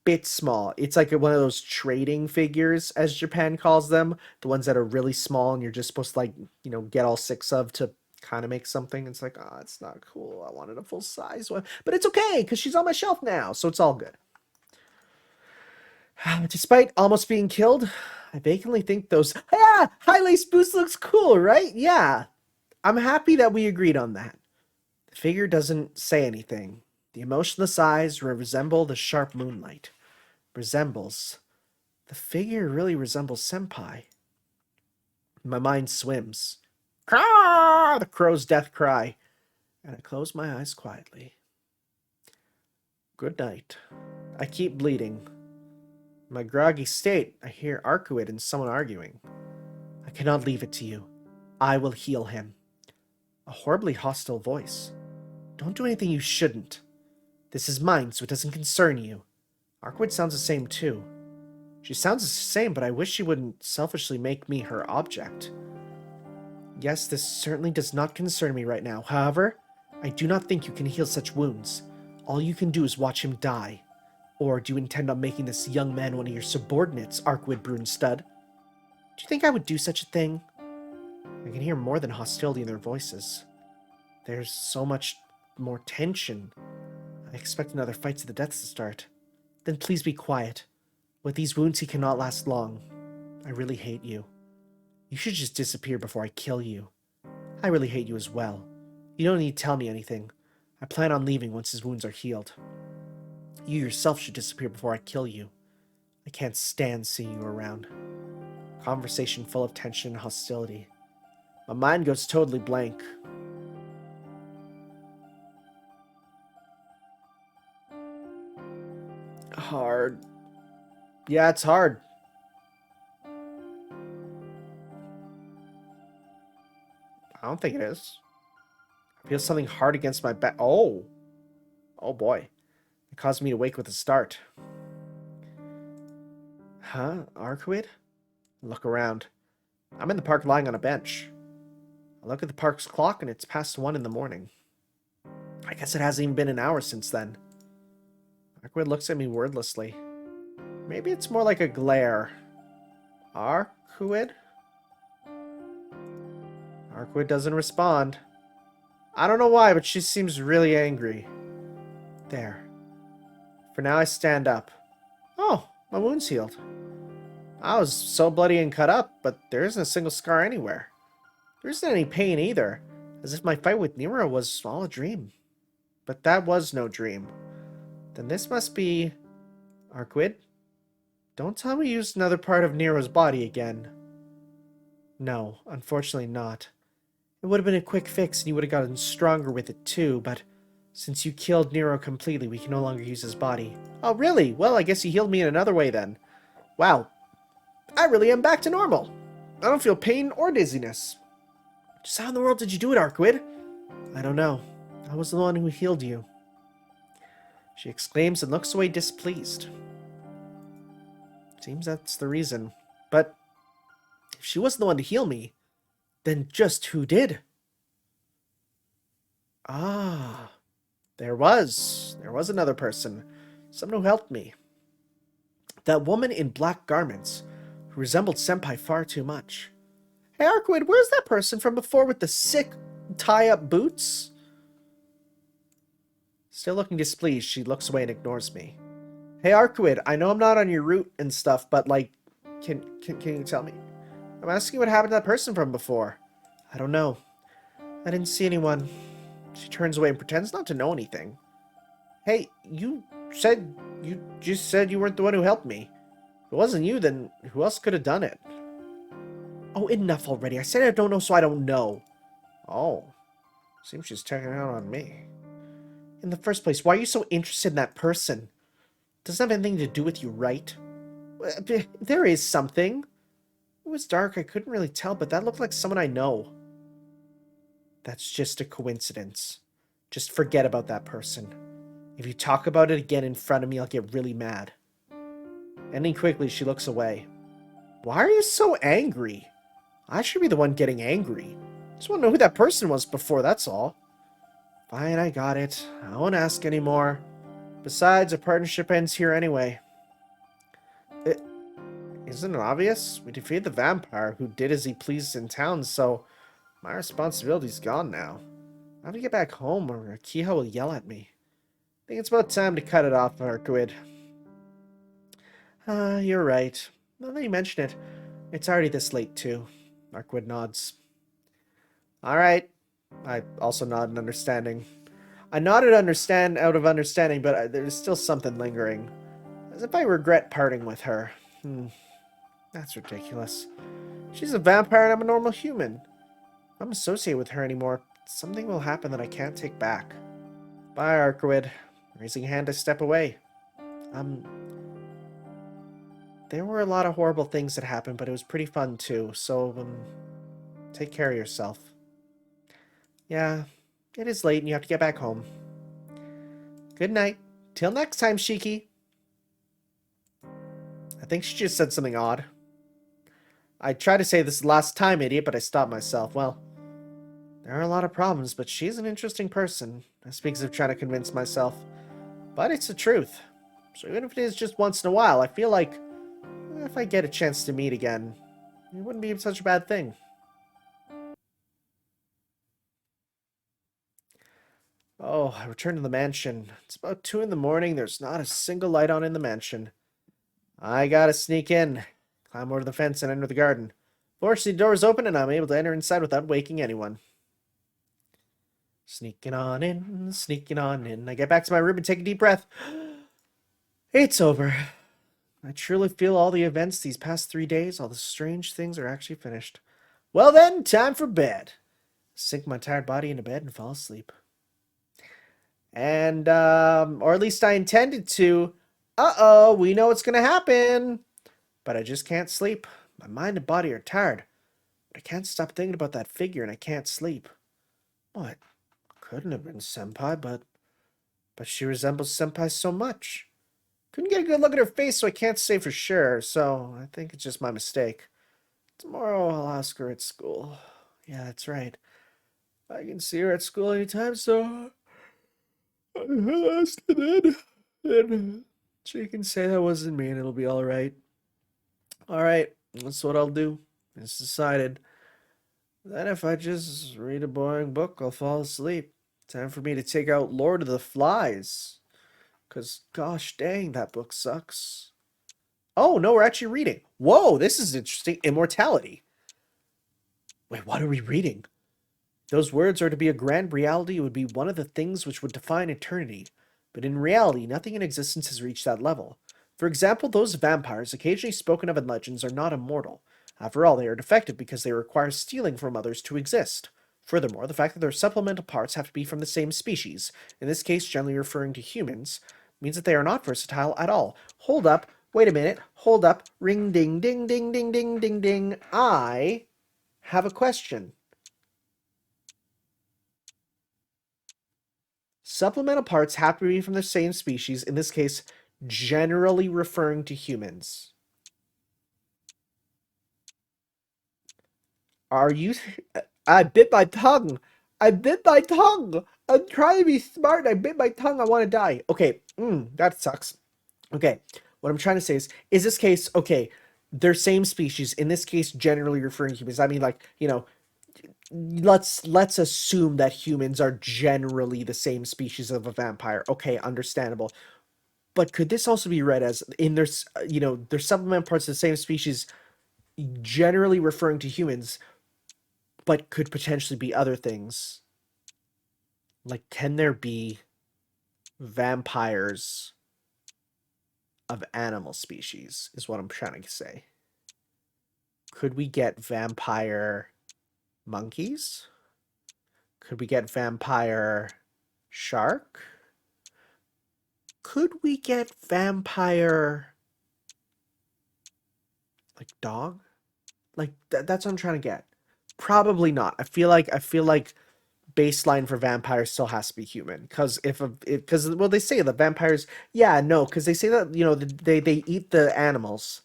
Bit small. It's like one of those trading figures, as Japan calls them. The ones that are really small and you're just supposed to, like, you know, get all 6 of to kind of make something. It's like, oh, it's not cool. I wanted a full size one. But it's okay, because she's on my shelf now, so it's all good. Despite almost being killed, I vacantly think those high lace boots looks cool, right? Yeah. I'm happy that we agreed on that. The figure doesn't say anything. The emotionless eyes resemble the sharp moonlight. Resembles. The figure really resembles Senpai. My mind swims. Caw! The crow's death cry. And I close my eyes quietly. Good night. I keep bleeding. In my groggy state, I hear Arkwood and someone arguing. I cannot leave it to you. I will heal him. A horribly hostile voice. Don't do anything you shouldn't. This is mine, so it doesn't concern you. Arkwood sounds the same, too. She sounds the same, but I wish she wouldn't selfishly make me her object. Yes, this certainly does not concern me right now. However, I do not think you can heal such wounds. All you can do is watch him die. Or do you intend on making this young man one of your subordinates, Arkwood Brunstad? Do you think I would do such a thing? I can hear more than hostility in their voices. There's so much more tension. I expect another fight to the death to start. Then please be quiet. With these wounds, he cannot last long. I really hate you. You should just disappear before I kill you. I really hate you as well. You don't need to tell me anything. I plan on leaving once his wounds are healed. You yourself should disappear before I kill you. I can't stand seeing you around. Conversation full of tension and hostility. My mind goes totally blank. Hard. Yeah, it's hard. I don't think it is. I feel something hard against my back. Oh. Oh boy. It caused me to wake with a start. Huh? Arkwood? Look around. I'm in the park lying on a bench. I look at the park's clock and it's past 1 in the morning. I guess it hasn't even been an hour since then. Arkwood looks at me wordlessly. Maybe it's more like a glare. Arkwood? Arkwood doesn't respond. I don't know why, but she seems really angry. There. For now, I stand up. Oh, my wound's healed. I was so bloody and cut up, but there isn't a single scar anywhere. There isn't any pain either, as if my fight with Nero was all a dream. But that was no dream. Then this must be... Arkwood? Don't tell me you used another part of Nero's body again. No, unfortunately not. It would have been a quick fix and you would have gotten stronger with it too, but since you killed Nero completely, we can no longer use his body. Oh, really? Well, I guess you healed me in another way then. Wow. I really am back to normal. I don't feel pain or dizziness. Just how in the world did you do it, Arkwood? I don't know. I was the one who healed you. She exclaims and looks away displeased. Seems that's the reason. But if she wasn't the one to heal me, then just who did? Ah, there was another person. Someone who helped me. That woman in black garments, who resembled Senpai far too much. Hey, Arkwood, where's that person from before with the sick tie-up boots? Still looking displeased, she looks away and ignores me. Hey, Arkwood, I know I'm not on your route and stuff, but, like, can you tell me? I'm asking what happened to that person from before. I don't know. I didn't see anyone. She turns away and pretends not to know anything. Hey, you just said you weren't the one who helped me. If it wasn't you, then who else could have done it? Oh, enough already. I said I don't know, so I don't know. Oh. Seems she's checking out on me. In the first place, why are you so interested in that person? Doesn't have anything to do with you, right? There is something. It was dark, I couldn't really tell, but that looked like someone I know. That's just a coincidence. Just forget about that person. If you talk about it again in front of me, I'll get really mad. Ending quickly, she looks away. Why are you so angry? I should be the one getting angry. Just want to know who that person was before, that's all. Fine, I got it. I won't ask anymore. Besides, our partnership ends here anyway. Isn't it obvious? We defeated the vampire who did as he pleased in town, so my responsibility's gone now. I have to get back home or Akiha will yell at me. I think it's about time to cut it off, Arkwood. You're right. Now that you mention it, it's already this late too. Arkwood nods. Alright. I also nod in understanding. I nodded out of understanding, but there's still something lingering. As if I regret parting with her. That's ridiculous. She's a vampire and I'm a normal human. If I'm associated with her anymore, something will happen that I can't take back. Bye, Arkwood. Raising a hand, I step away. There were a lot of horrible things that happened, but it was pretty fun too, so, take care of yourself. Yeah, it is late and you have to get back home. Good night. Till next time, Shiki. I think she just said something odd. I tried to say this last time, idiot, but I stopped myself. Well, There are a lot of problems, but she's an interesting person. I speak as if trying to convince myself. But it's the truth. So even if it is just once in a while, I feel like if I get a chance to meet again, it wouldn't be such a bad thing. Oh, I returned to the mansion. It's about 2 in the morning. There's not a single light on in the mansion. I gotta sneak in, climb over the fence, and enter the garden. Fortunately, the door is open, and I'm able to enter inside without waking anyone. Sneaking on in, sneaking on in. I get back to my room and take a deep breath. It's over. I truly feel all the events these past 3 days, all the strange things are actually finished. Well then, time for bed. Sink my tired body into bed and fall asleep. And, or at least I intended to. Uh-oh, we know what's gonna happen. But I just can't sleep. My mind and body are tired. But I can't stop thinking about that figure and I can't sleep. What? Couldn't have been Senpai, but she resembles Senpai so much. Couldn't get a good look at her face, so I can't say for sure, so I think it's just my mistake. Tomorrow I'll ask her at school. Yeah, that's right. I can see her at school anytime, so I'll ask her then. And she can say that wasn't me and it'll be alright. Alright, that's what I'll do. It's decided. Then if I just read a boring book, I'll fall asleep. Time for me to take out Lord of the Flies. 'Cause gosh dang, that book sucks. Oh, no, we're actually reading. Whoa, this is interesting. Immortality. Wait, what are we reading? Those words are to be a grand reality. It would be one of the things which would define eternity. But in reality, nothing in existence has reached that level. For example, those vampires occasionally spoken of in legends are not immortal. After all, they are defective because they require stealing from others to exist. Furthermore, the fact that their supplemental parts have to be from the same species, in this case generally referring to humans, means that they are not versatile at all. Hold up. Wait a minute. Hold up. Ring ding ding ding ding ding ding ding. I have a question. Supplemental parts have to be from the same species, in this case, generally referring to humans. Are you... I bit my tongue. I bit my tongue. I'm trying to be smart. I bit my tongue. I want to die. Okay, that sucks. Okay, what I'm trying to say is this case, okay, they're same species. In this case, generally referring to humans. I mean, like, you know, let's assume that humans are generally the same species of a vampire. Okay, understandable. But could this also be read as in their, you know, their supplement parts of the same species, generally referring to humans, but could potentially be other things? Like, can there be vampires of animal species? Is what I'm trying to say. Could we get vampire monkeys? Could we get vampire shark? Could we get vampire like dog? Like that's what I'm trying to get. Probably not. I feel like baseline for vampires still has to be human because because well they say the vampires, yeah, no, because they say that, you know, they eat the animals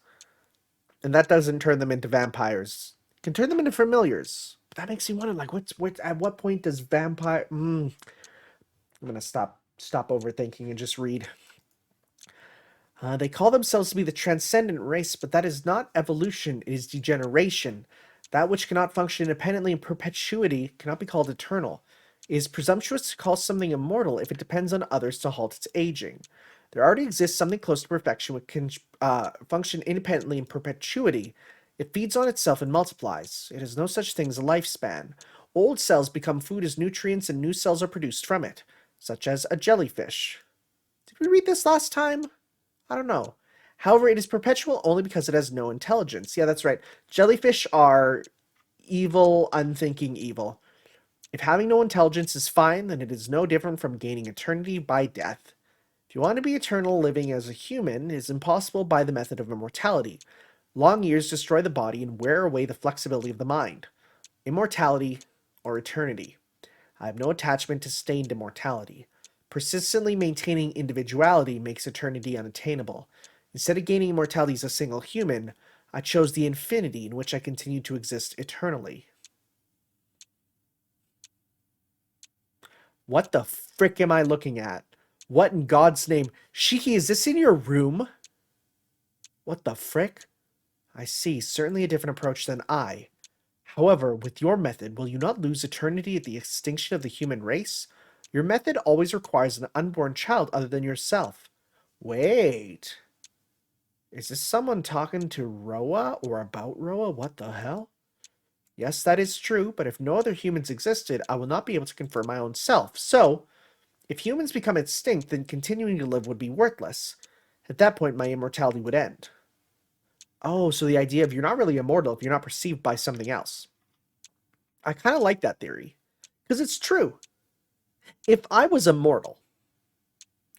and that doesn't turn them into vampires. It can turn them into familiars. But that makes me wonder, like, what at what point does vampire? I'm gonna stop overthinking and just read. They call themselves to be the transcendent race, but that is not evolution, it is degeneration. That which cannot function independently in perpetuity cannot be called eternal. It is presumptuous to call something immortal if it depends on others to halt its aging. There already exists something close to perfection which can function independently in perpetuity. It feeds on itself and multiplies. It has no such thing as a lifespan. Old cells become food as nutrients and new cells are produced from it, such as a jellyfish. Did we read this last time? I don't know. However, it is perpetual only because it has no intelligence. Yeah, that's right. Jellyfish are evil, unthinking evil. If having no intelligence is fine, then it is no different from gaining eternity by death. If you want to be eternal living as a human, it is impossible by the method of immortality. Long years destroy the body and wear away the flexibility of the mind. Immortality or eternity. I have no attachment to stained immortality. Persistently maintaining individuality makes eternity unattainable. Instead of gaining immortality as a single human, I chose the infinity in which I continue to exist eternally. What the frick am I looking at? What in God's name? Shiki, is this in your room? What the frick? I see. Certainly a different approach than I. However, with your method, will you not lose eternity at the extinction of the human race? Your method always requires an unborn child other than yourself. Wait. Is this someone talking to Roa or about Roa? What the hell? Yes, that is true, but if no other humans existed, I will not be able to confirm my own self. So, if humans become extinct, then continuing to live would be worthless. At that point, my immortality would end. Oh, so the idea of you're not really immortal if you're not perceived by something else. I kind of like that theory, because it's true. If I was immortal,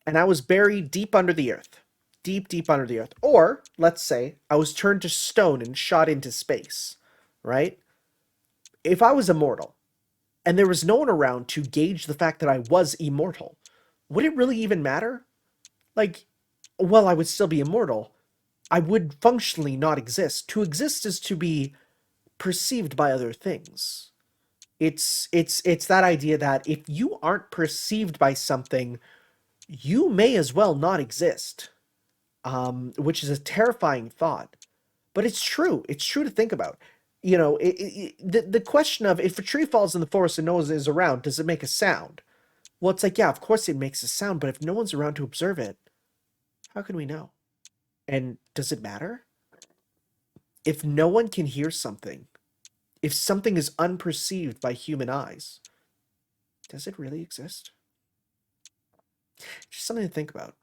and I was buried deep under the earth, deep under the earth, or, let's say, I was turned to stone and shot into space, right? If I was immortal, and there was no one around to gauge the fact that I was immortal, would it really even matter? Like, well, I would still be immortal. I would functionally not exist. To exist is to be perceived by other things. It's that idea that if you aren't perceived by something, you may as well not exist. Which is a terrifying thought. But it's true. It's true to think about. You know, the question of if a tree falls in the forest and no one is around, does it make a sound? Well, it's like, yeah, of course it makes a sound, but if no one's around to observe it, how can we know? And does it matter? If no one can hear something, if something is unperceived by human eyes, does it really exist? Just something to think about.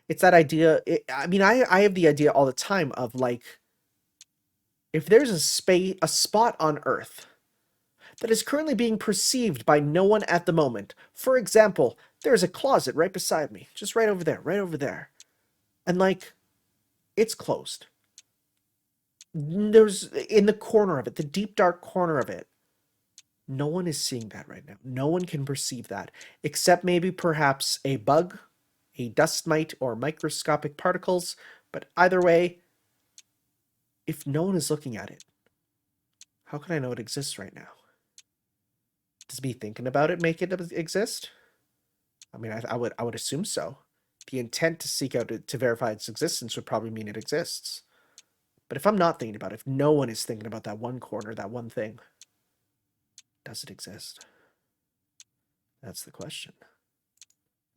It's that idea. I have the idea all the time of like, if there's a spot on Earth that is currently being perceived by no one at the moment. For example, there's a closet right beside me, just right over there. And like, it's closed. There's in the corner of it, the deep dark corner of it. No one is seeing that right now. No one can perceive that, except maybe perhaps a bug, a dust mite, or microscopic particles. But either way, if no one is looking at it, how can I know it exists right now? Does me thinking about it make it exist? I mean, I would assume so. The intent to seek out to verify its existence would probably mean it exists. But if I'm not thinking about it, if no one is thinking about that one corner, that one thing, does it exist? That's the question.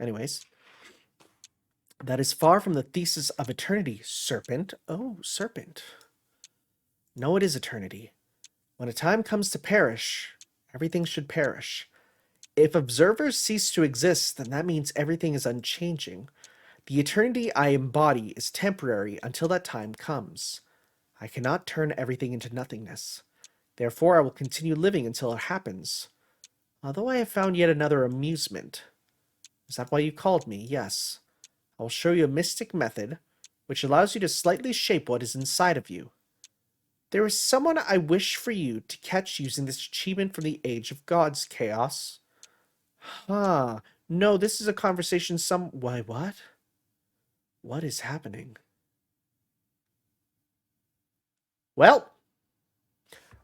Anyways, that is far from the thesis of eternity, serpent. Oh, serpent. No, it is eternity. When a time comes to perish, everything should perish. If observers cease to exist, then that means everything is unchanging. The eternity I embody is temporary until that time comes. I cannot turn everything into nothingness. Therefore, I will continue living until it happens. Although I have found yet another amusement. Is that why you called me? Yes. I will show you a mystic method, which allows you to slightly shape what is inside of you. There is someone I wish for you to catch using this achievement from the Age of Gods, Chaos. Huh. No, this is a conversation Why, what? What is happening? Well,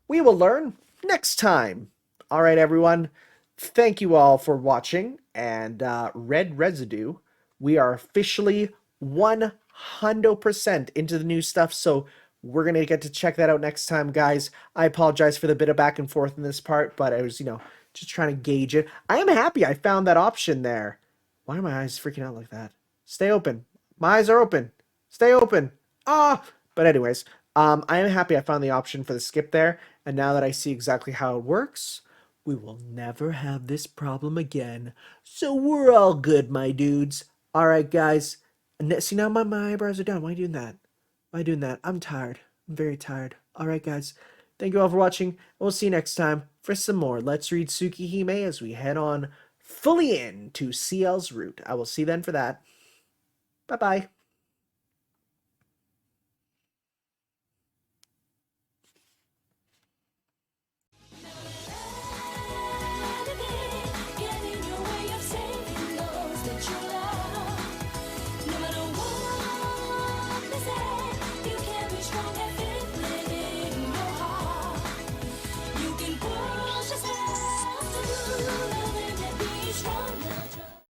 we will learn next time. All right, everyone. Thank you all for watching. And Red Residue, we are officially 100% into the new stuff. So we're going to get to check that out next time, guys. I apologize for the bit of back and forth in this part, but I was, just trying to gauge it. I am happy I found that option there. Why are my eyes freaking out like that? Stay open. My eyes are open. Stay open. Ah! But anyways, I am happy I found the option for the skip there. And now that I see exactly how it works, we will never have this problem again. So we're all good, my dudes. All right, guys. See, now my eyebrows are down. Why are you doing that? Why are you doing that? I'm tired. I'm very tired. All right, guys. Thank you all for watching. And we'll see you next time for some more Let's Read Tsukihime as we head on fully in to Ciel's route. I will see you then for that. Bye-bye.